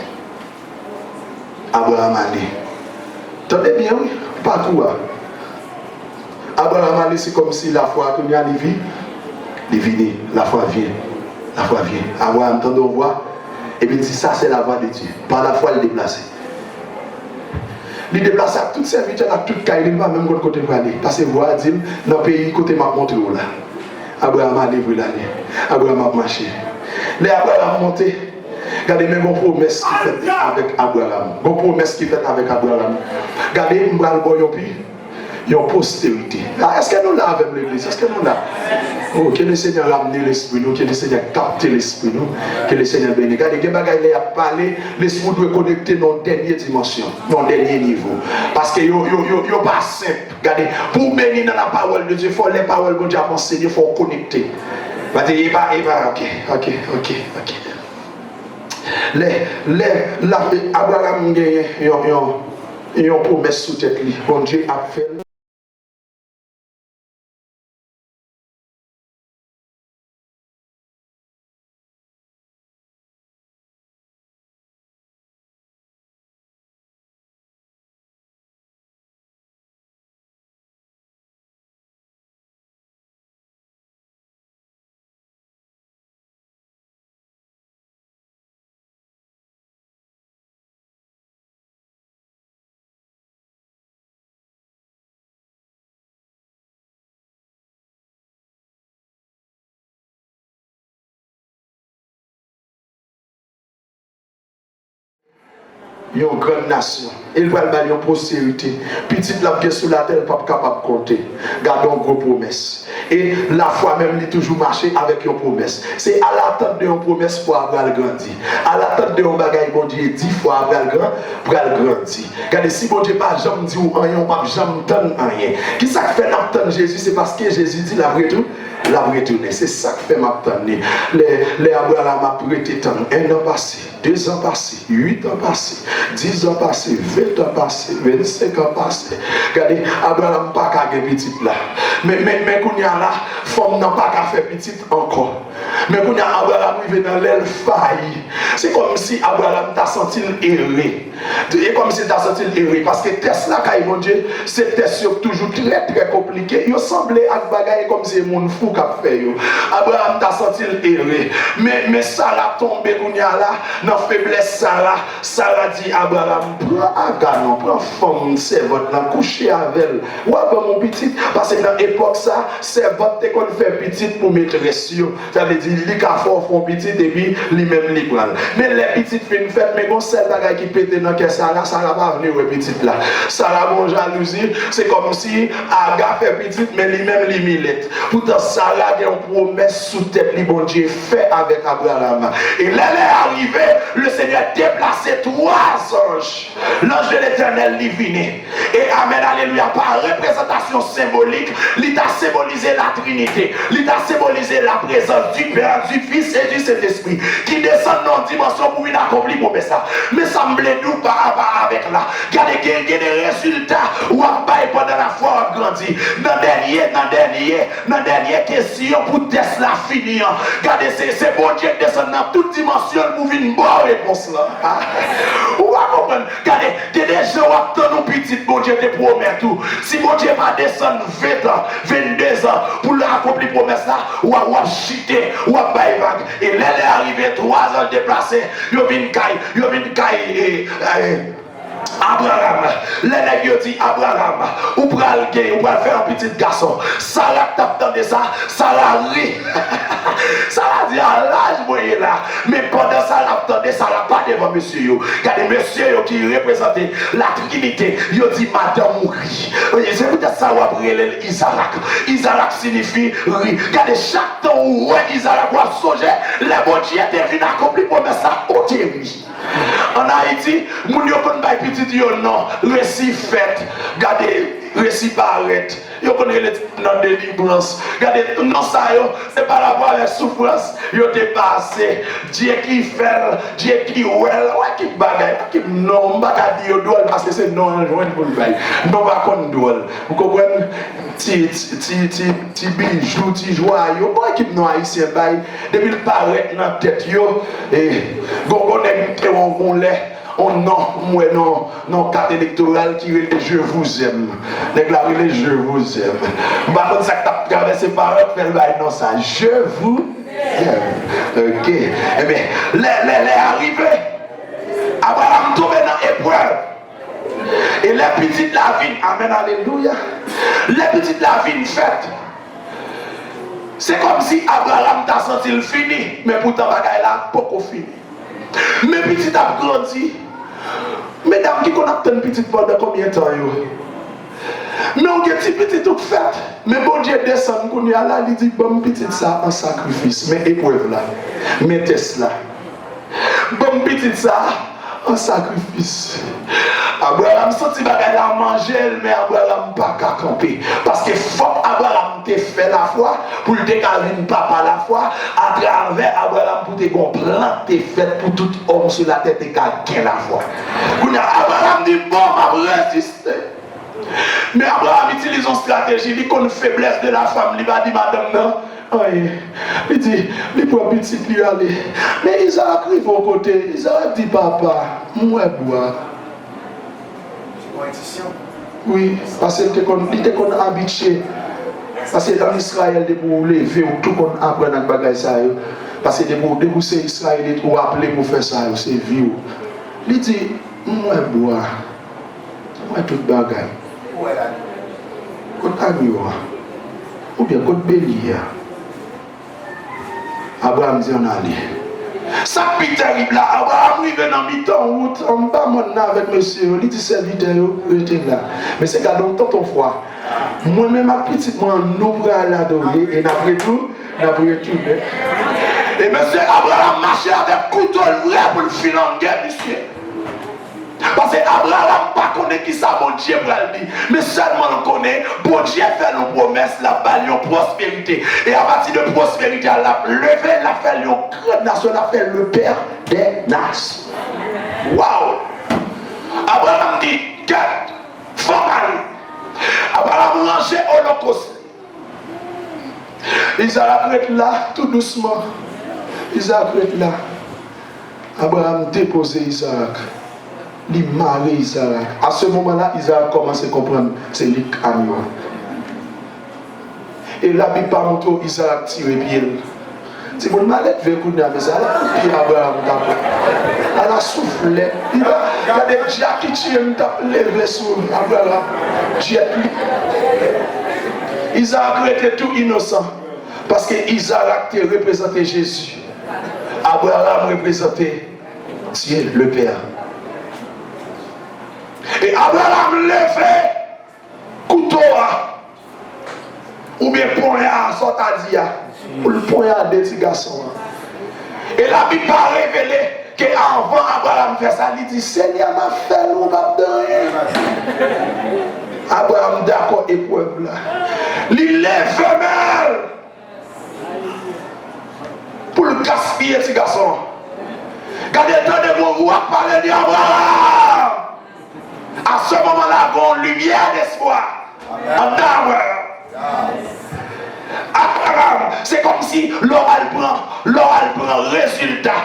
Abraham a dit. Attendez bien, oui? Pas tout. Abraham a dit, c'est comme si la foi que nous avons vivre, la foi vient. La foi vient. Abraham entend on voit. Et puis il dit, ça c'est la voix de Dieu. Par la foi, il est déplacé. Il déplace à toute serviteur, à toute caille, il ne va même pas côté pour aller. Parce que voix dit, dans le pays, côté m'a montré là. Abraham a livré l'année. Abraham a marché. Les Abraham a monté. Regardez, même une promesse qui fait avec Abraham. Une promesse qui fait avec Abraham. Regardez, je vais il y a une postérité. Est-ce que nous l'avons avec l'église? Est-ce que nous l'avons? Oh, que le Seigneur ramène l'esprit, nous, que le Seigneur capte l'esprit, nous, que le Seigneur bénisse. Regardez, il y a des bagages qui a parlé, l'esprit doit connecter dans la dernière dimension, dans le dernier niveau. Parce que il n'est pas simple. Regardez, pour bénir dans la parole de Dieu, il faut les paroles que Dieu a enseignées, il faut connecter. Il va, ok. Abraham a une promesse sous tête. Bon Dieu a fait. Une grande nation. Il va avoir une postérité. Petite la pièce sous la terre, pas capable de compter. Gardons une grosse promesse. Et la foi même, il toujours marché avec une promesse. C'est à l'attente d'une promesse pour Abraham grandir. À l'attente d'un bagage, bon Dieu, 10 fois Abraham grandir. Regardez, si bon Dieu pas jamais dit ou rien, pas jamais donne rien. Qui ça fait n'entendre Jésus? C'est parce que Jésus dit la retourne. La retourner. C'est ça que fait m'attendre. Les Abraham a prêté tant. 1 an passé, 2 ans passés, 8 ans passés, 10 ans passés, 20 ans passés, 25 ans passés. Regardez, Abraham n'a pas qu'à faire petit là. Mais quand il y a là, femme n'a pas qu'à faire petit encore. Mais quand il y a Abraham arrivé dans l'aile failli, c'est comme si Abraham t'a senti errer. Et comme si t'a senti errer. Parce que test là, quand mon Dieu, c'est test toujours très compliqué. Il semblait à bagaille comme si mon fou qu'a fait. Abraham t'a senti errer. Mais Sarah tombé là, dans faiblesse Sarah dit Abraham, prends femme, c'est votre là, coucher avec elle. Ouais, mon petit, parce que dans l'époque ça, c'est votre qu'on fait petit pour maîtresse. Ça veut dire, il y a font petit et puis lui-même libre. Mais les petites filles faites, mais bon, c'est la qui pète dans que Sarah va venir au petit là. Sarah, bon jalousie, c'est comme si Aga fait petit, mais lui-même l'imilette. Pourtant, Sarah a une promesse sous tête, bon Dieu fait avec Abraham. Et là, elle est arrivée, le Seigneur a déplacé 3 anges. L'ange de l'Éternel lui venait. Et Amen, alléluia, par représentation symbolique, il a symbolisé la Trinité. Il a symbolisé la présence du Père, du Fils et du Saint-Esprit qui descendent dans une dimension pour une accomplir pour ça. Mais semblez nous par rapport avec là. Regardez, il y a des résultats où on baille pendant la foi on grandit. Dans la dernière question pour Tesla finir. Regardez, c'est bon Dieu qui descend dans toute dimension pour venir une bonne réponse là. Ou à comprendre. Regardez, il y a des gens qui attendent nos petites, bon Dieu te promet tout. Si bon Dieu va descendre 20 ans, 22 ans pour l'accomplir promesse là, ou à chiter, ou à bailler vague. Et là, elle est arrivée 3 ans déplacée. Yo vin caille. Abraham, les nègres dit Abraham, ou pral faire un petit garçon. Sarah t'attendait ça, Sarah rit. Sarah dit à l'âge moyen là. Mais pendant ça, l'attendait, Sarah pas devant monsieur. Regardez monsieur qui représentait la Trinité. Il dit madame rit. C'est peut-être ça où après Isaac. Isaac signifie rit. Regardez chaque temps où Isaac va songer, les bon Dieu est venu accomplir pour ça au terrible. En Haïti, moun yo kon bay petit yo non, récit fait. Regardez, récit paraît. Yo kon relè dans délivrance. Regardez, non ça yo, c'est par rapport à la souffrance. Yo dépassé. Dieu qui fait, Dieu qui well, ouais qui bagay, qui non, bagay di yo doit parce que c'est non joindre pour le bail. Non pas kon doit. Vous comprenez? Ti bijou, ti joyau, bon équipe non haïtien bail. Depuis le paraît dans tête yo et gongon nèg on lait. On non, carte électorale qui est je vous aime. Déclarer les je vous aime. Par contre, ça que tu as traversé par eux, fait le bail, non, ça. Je vous aime. Ok. Eh bien, les arrivés. Abraham tombé dans l'épreuve. Et les petites la vie, amen, alléluia. Les petites la vie faites. C'est comme si Abraham t'a senti le fini, mais pourtant, bagaille là, pas fini. Mais petit a grandi. Mesdames qui connaissent une petite pendant combien de temps? Mais on a dit petit tout fait. Mais bon Dieu descend, qu'on y a là, il dit bon petit ça en sacrifice. Mais épreuve là, mais test là. Bon petit ça en sacrifice. Abraham senti bagay la manger, mais Abraham pas qu'à camper. Parce que faut Abraham te fait la foi, pour te calmer papa la foi, à travers Abraham pour te gon plan te fait pour tout homme sur la tête et gagner la foi. Abraham dit bon, Abraham résister. Mais Abraham utilise une stratégie, il connaît faiblesse de la femme, il va dire madame non. Oui, il dit, il peut petit lui aller. Mais Isaac arrive au côté, Isaac dit papa, moi bois. Oui, parce qu'il était habitué. Parce que dans Israël, il pour lever, tout qu'on apprend dans le bagage ça. Parce que depuis c'est Israël, il a appelé pour faire ça, c'est vieux. Il dit, moi bois. Moi tout bagage. Côte agneau, ou bien côte bélier. Abraham dit on allait. Ça qui est terrible là, Abraham arrive dans mi-temps route, on va monter avec monsieur, il dit serviteur, il était là. Mais c'est gardons tant ton foi. Moi-même, ma petite, moi, nous allons l'adorer et après tout, nous allons retourner. Et monsieur Abraham marchait avec couteau vrai pour le filer en guerre, monsieur. Parce que Abraham pas connaît qui ça bon Dieu va le dire, mais seulement on connaît bon Dieu fait nos promesses, la balle prospérité. Et à partir de prospérité, elle a levé, la fait une grande nation, elle a fait le père des nations. Waouh! Abraham dit que Foman, Abraham rangeait holocauste. Isaac est là, tout doucement. Isaac est là. Abraham déposait Isaac. Il marie Isaac. À ce moment-là, Isaac commence à comprendre c'est lui qui a mis. Et la Bible pas montre Isaac tirer pied. C'est bon, mallette veut couper mais ça là, puis Abraham d'abord. Elle a soufflé. Il y a des gens qui tirent levé sur Abraham. Isaac était tout innocent parce que Isaac représentait Jésus. Abraham représentait Dieu le Père. Et Abraham levait couteau ou bien poignard sortadia ou le poignard des petits garçons. Et la Bible a révélé qu'avant Abraham fait ça, il dit Seigneur m'a fait nous m'a donné. Abraham d'accord épreuve là. Il lève femelle pour le gaspiller ces garçons. Gardez le temps de vous parler d'Abraham. À ce moment-là, il y a une lumière d'espoir. Abraham, c'est comme si l'oral prend résultat.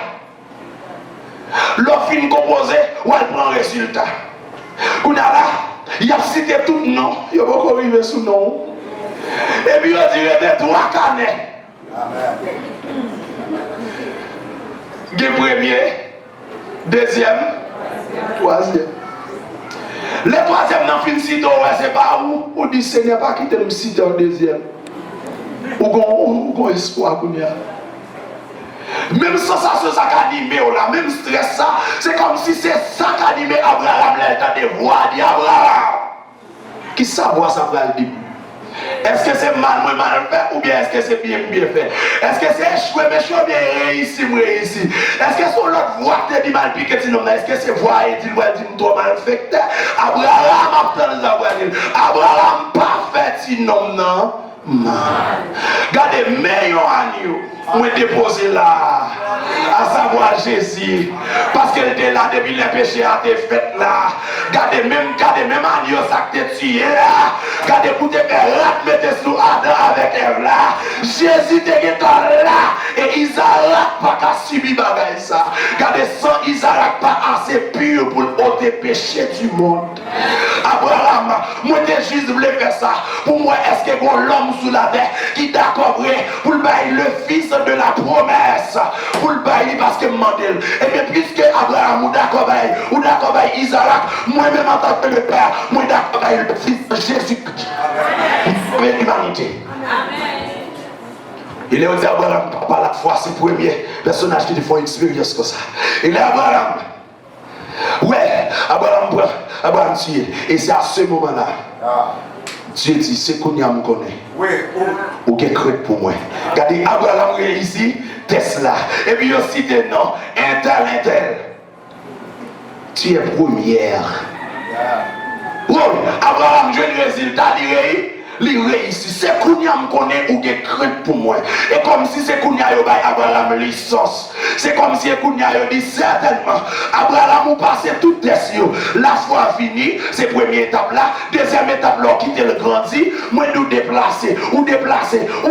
L'offre fin composé, ou elle prend résultat. Il a cité tout le nom, il a beaucoup arrivé sous nom. Et puis il a dit des trois canets. Le premier, deuxième, troisième. Le troisième n'a fin cité, c'est pas où on dit Seigneur pas quitter le cité en deuxième. Ou qu'on espoir qu'on y a. Même sensation ça qui anime, même stress ça, c'est comme si c'est ça qui anime Abraham, l'état de voix d'Abraham. Qui savoir ça va le dire? Est-ce que c'est mal fait ou bien est-ce que c'est bien fait? Est-ce que c'est échoué, mais échoué bien réussi? Est-ce que c'est l'autre voix qui dit mal piqué? Est-ce que c'est voix qui dit trop mal fait? Abraham Abraham parfait, non. Gardez meilleur agneau. Où est déposé là, à savoir Jésus, parce qu'elle était là depuis les péchés à été fait là. Gardez même agneau ça que tu tué là. Gardez pour te faire mettez sous Adam avec Ève là. Jésus était là et Isaac pas qu'à subir bagaille ça. Gardez sans Isaac pas assez pur pour ôter péché du monde. Abraham, moi je juste voulais faire ça. Pour moi, est-ce que l'homme sous la terre qui d'accord pour le bail le fils de la promesse pour le bail parce que mandel et bien puisque Abraham ou d'accord Isaac moi-même en tant que le père moi d'accord le fils de Jésus avec l'humanité. Il est aussi Abraham papa là foi, c'est le premier personnage qui te fait une expérience comme ça. Et là, Abraham. Ouais, Abraham tué. Et c'est à ce moment-là, Dieu dit, c'est qu'on y a me connaît. Oui. Ou qui crête pour moi. Regardez, Abraham réussit, Tesla. Et puis aussi des noms, Intel. Tu es première. Oui, Abraham, je ne résultat, il réussit. C'est qu'on y a me connaît ou qui crête pour moi. Et comme si c'est qu'on y a eu Abraham licence. C'est comme si qu'on y a eu dit certainement. Abraham ou passé tout test. La foi finie, c'est première étape là. Deuxième étape là, quitter le grandi. Moi nous déplacer. Ou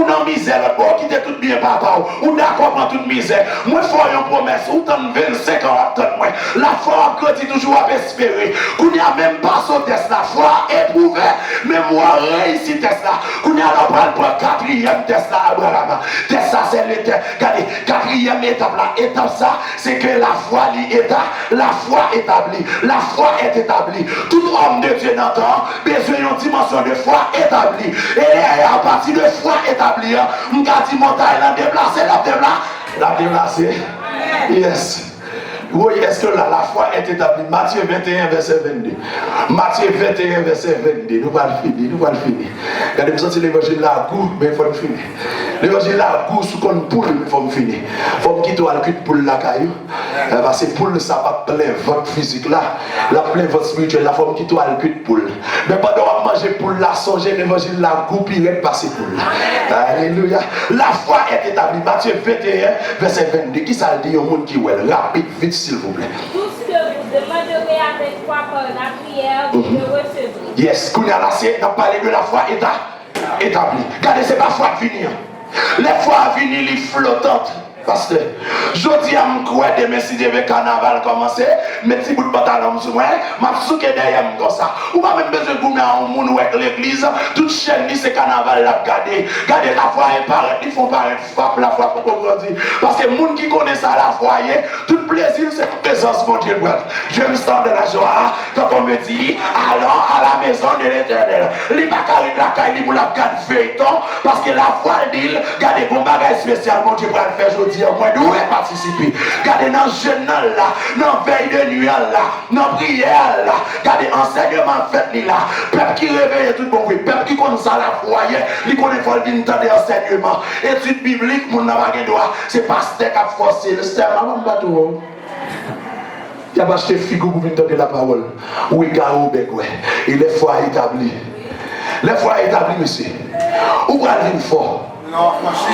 dans misère l'autre, quitter tout bien papa. Ou d'accord prendre toute misère. Moi faut une promesse. Ou t'en 25 ans attendre moi. La foi grandit toujours à espérer. Qu'on y a même pas son test. La foi éprouvée. Mais moi réussi. Tesla, qu'on a la pour quatrième Tesla Abraham. Tesla c'est l'étape. Regardez, quatrième étape là, étape ça, c'est que la foi la foi établie. La foi est établie. Tout homme de Dieu n'entend besoin d'une dimension de foi établie. Et à partir de foi établie, on a dit montagne la déplacer. Yes. Oui, est-ce que la foi est établie? Matthieu 21, verset 22. Matthieu 21, verset 22. Nous allons finir. Regardez, vous sentez l'évangile là, goût, mais il faut finir. L'évangile là, goût, sous qu'on poule, mais il faut finir. Il faut quitter le cul pour la caillou. Parce que poule, ça va plein votre physique là. La plein votre spirituel, la forme quitter le cul poule. Mais pendant qu'on manger poule là, songez l'évangile là, goût, puis il est passé poule. Alléluia. La foi est établie. Matthieu 21, verset 22. Qui ça dit au monde qui est rapide, vite, s'il vous plaît. Tout ce que vous demanderez avec foi par la prière, vous le recevrez. Yes, qu'on a laissé, on a parlé de la foi établie. Regardez, c'est pas foi à venir. Les foi à venir, les flottantes. Parce que je dis à me croire demain si le carnaval commencer, mes petits bouts de pantalon sur moi, ma souke derrière comme ça. Ou pas même besoin de goumer en monde ou avec l'église, toute chaîne c'est carnaval là, regardez la foi est pareille, ils font pareil, frappe la foi pour grandir. Parce que les gens qui connaissent ça la foi, tout plaisir c'est toute présence mon Dieu. Je me sens de la joie quand on me dit, allons à la maison de l'Éternel. Les baccaris de la caille, ils la garde feuilleton, parce que la foi dit, regardez bon bagage spécial, mon Dieu, pour le faire aujourd'hui. Moi, nous participer. Regardez dans le jeûne là, dans la veille de nuit là, dans la prière là, regardez enseignement fait là. Peuple qui réveille tout bon, oui. Peuple qui connaît ça la foi, il connaît faut d'entendre enseignement. Étude biblique, mon n'a pas droit. C'est pasteur qui a forcé le serment pas tout. Il a acheté figure pour venir entendre la parole. Oui, garou bec ouais. Et les foi établi. Les foi établi, monsieur. Où va venir fort?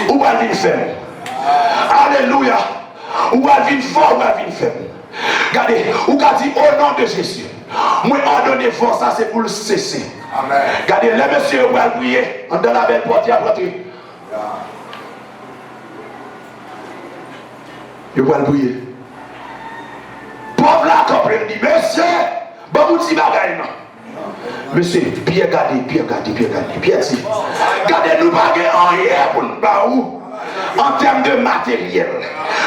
Où va venir faible? Alléluia. Ou va venir fort, ou va venir faible. Regardez, ou qu'a dit au nom de Jésus. Moi, ordonner fort, ça c'est pour le cesser. Amen. Regardez, les messieurs vont prier. On donne la belle porte à rentrer. Ils vont prier. Pauvre là, comprend, dit, monsieur, bon, vous petit bagaille, non? Monsieur, bien gardé, Pierre dit. Regardez, nous pas rien pour nous baou. En termes de matériel,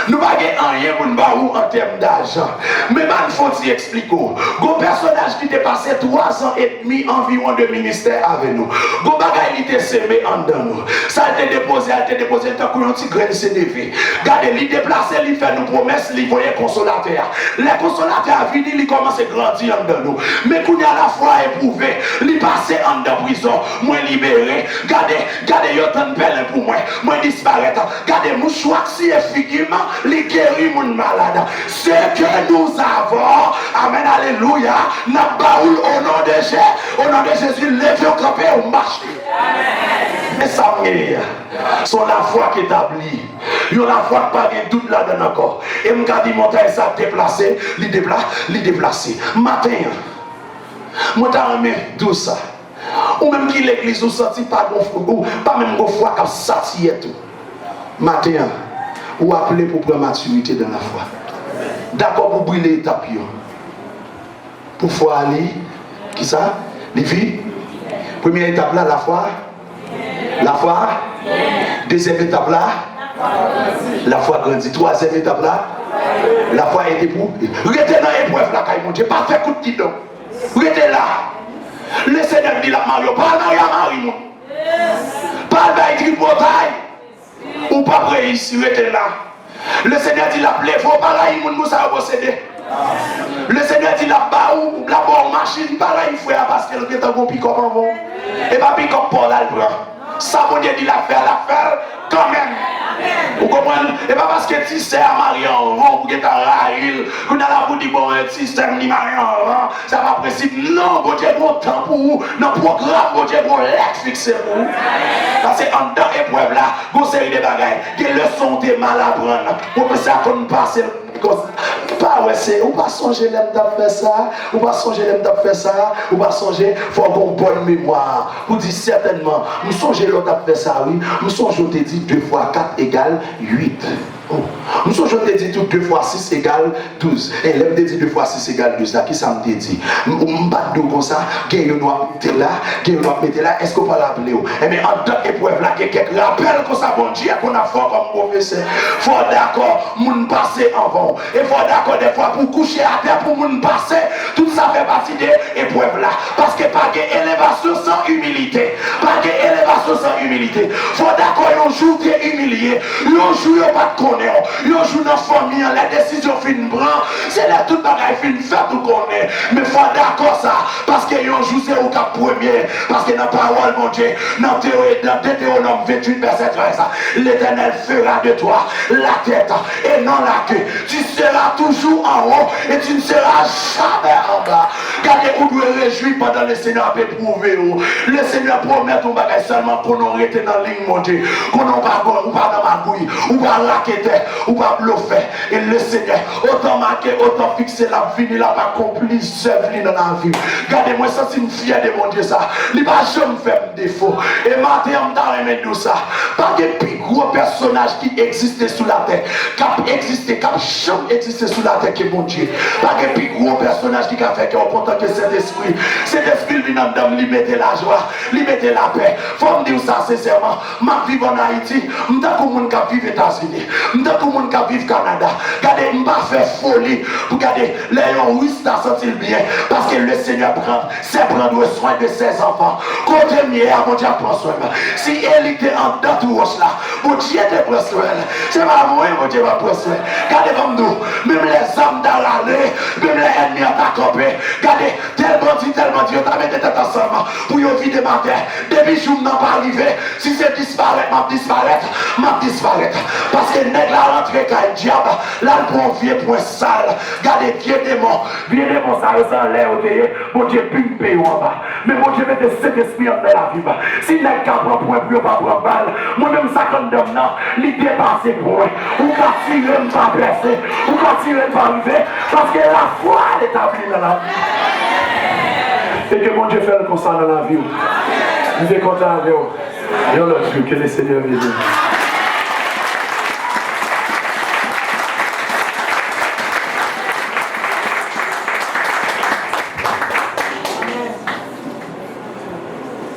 nous n'avons rien pour nous en termes d'argent. Mais il faut expliquer. Un personnage qui était passé 3 ans et demi environ de ministère avec nous. Un bagage qui était semé en dedans nous. Ça a été déposé, tant qu'on a un petit grain de CDV. Regardez, il déplacé, il fait nos promesses, il voyait consolateur. Les consolateurs viennent, il commence à grandir en dedans nous. Mais qu'on a la foi éprouvée, il passé en dedans prison, moi libéré. Regardez, il y a tant de peine pour moi disparaître. Regardez, mouchoir si effectivement, les guérit mon malade. Ce que nous avons, amen, alléluia, n'a pas au nom de Jésus, levez au campé ou marchez. Et ça me sont la foi qui établit. Il y a la foi qui pas de doute là-dedans encore. Et me dit montagne ça déplacé, li déplacé. Matin, moi t'as aimé tout ça. Ou même qui l'église ou senti pas bon, pas même une foi qui s'attire tout. Matin, ou appelé pour prendre maturité dans la foi. D'accord pour brûler l'étape. Pour foi aller, qui ça? Les filles? Première étape là, la foi. La foi. Deuxième étape là. La foi grandit. Troisième étape là. La foi est éprouvée. Restez dans l'épreuve là, mon Dieu. Pas fait coup de guidon. Restez là. Le Seigneur dit la Mario. Pas Marie, Marie. Pas le bail de bataille. Ou pas prêt ici, restez là. Le Seigneur dit la plaie, il faut pas là, il faut ça posséder. Le Seigneur dit la baou, la bonne machine, pas là, il faut parce qu'elle est un bon pick-up en bon. Et pas pick-up pour là, le prend. Ça, mon Dieu dit l'affaire quand même. Vous comprenez? Et pas parce que tu sais à Marion, vous êtes à Raïl, vous n'allez pas vous dire, bon, tu sais, ni Marion, ça va principe. Non, bon Dieu, bon temps pour vous. Dans le programme, bon Dieu, bon l'ex fixé pour vous. Parce que en dans l'épreuve là, vous série de bagailles, des leçons de mal à prendre. Pour que ça qu'on passe. Pas ouais, c'est ou pas songer l'aime de faire ça, ou pas songer l'aime de faire ça, ou pas songer, faut avoir une bonne mémoire. Vous dites certainement, nous songez l'autre à faire ça, oui. Nous songez, on te dit 2 fois 4 égale 8. Oh. Nous songez, on te dit tout 2 fois 6 égale 12. Et l'aime te dit 2 fois 6 égale 12. Là, qui ça me dit? On bat d'eau comme ça, qu'il doit mettre là, qu'il doit mettre là, est-ce qu'on peut l'appeler? Eh bien, en tant qu'épreuve là, qu'il y a quelques rappels qu'on ça bon Dieu, qu'on a fait comme professeur. Faut d'accord, moun passer avant. Et faut d'accord des fois pour coucher à terre, pour moun passer. Tout ça fait partie des épreuves là. Parce que pas d'élévation sans humilité. Pas d'élévation sans humilité. Faut d'accord, un jour tu es humilié. Un jour tu pas de connaître. Un jour dans la famille, la décision fin prend. C'est là tout le bagage fin fait tout connaît. Mais faut d'accord ça. Parce que un jour c'est au cap premier. Parce que dans la parole, mon Dieu, dans Deutéronome 28, verset 13, l'Éternel fera de toi la tête et non la queue. Tu seras toujours en haut et tu ne seras jamais en bas. Gardez, vous devez réjouir pendant le Seigneur a éprouvé. Le Seigneur promet ton bagage seulement qu'on aurait été dans la ligne, mon Dieu. Qu'on n'a pas dans ma bouille, ou pas raqueter, ou pas bluffer. Et le Seigneur, autant marquer, autant fixer la vie, il a accompli seul dans la vie. Gardez-moi ça, c'est une fière de mon Dieu ça. Il va jamais faire défaut. Et maintenant, on t'a remis tout ça. Pas de plus gros personnage qui existait sous la terre. Qui existait, qui jamais existé sous la terre que mon Dieu. Pas de plus gros personnage qui a fait qu'on content que cet esprit. Cet esprit, lui, lui mettait la joie, lui mettait la paix. Faut me dire ça sincèrement. Ma vie en Haïti, je suis comme qui vit aux États-Unis. Je suis comme qui vit au Canada. Regardez, je ne vais pas faire folie pour garder les gens où ils sentir bien. Parce que le Seigneur prend soin de ses enfants. Côté mieux, mon Dieu prend soin. Si elle était en dedans tout roche là, mon Dieu te prend soin. C'est pas moi, mon Dieu va prendre soin. Regardez comme nous, même les hommes dans l'allée, même les ennemis en t'accompagner. Regardez, tellement dit, on t'a mis des têtes ensemble pour y vider ma terre. Depuis que je n'ai pas arrivé, si c'est disparaître, m'a disparaître. Parce que nègre la rentrée quand le diable, là le bon vieux point sale. Regardez, vieux démon, ça ressemble l'air au dehors, mon Dieu pimpe en bas. Mais mon Dieu mette cet esprit en la vie. Si nègre prend point, puis pas prendre balle, moi-même ça condamne, l'idée passe point. Ou qu'à tirer, pas blesser, ou qu'à tirer, pas arriver, parce que la foi est établie dans la vie. Et que mon Dieu fait le constat dans la vie. Nous sommes contents avec vous. Et on l'a vu que le Seigneur vient.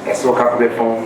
Est-ce qu'on peut répondre?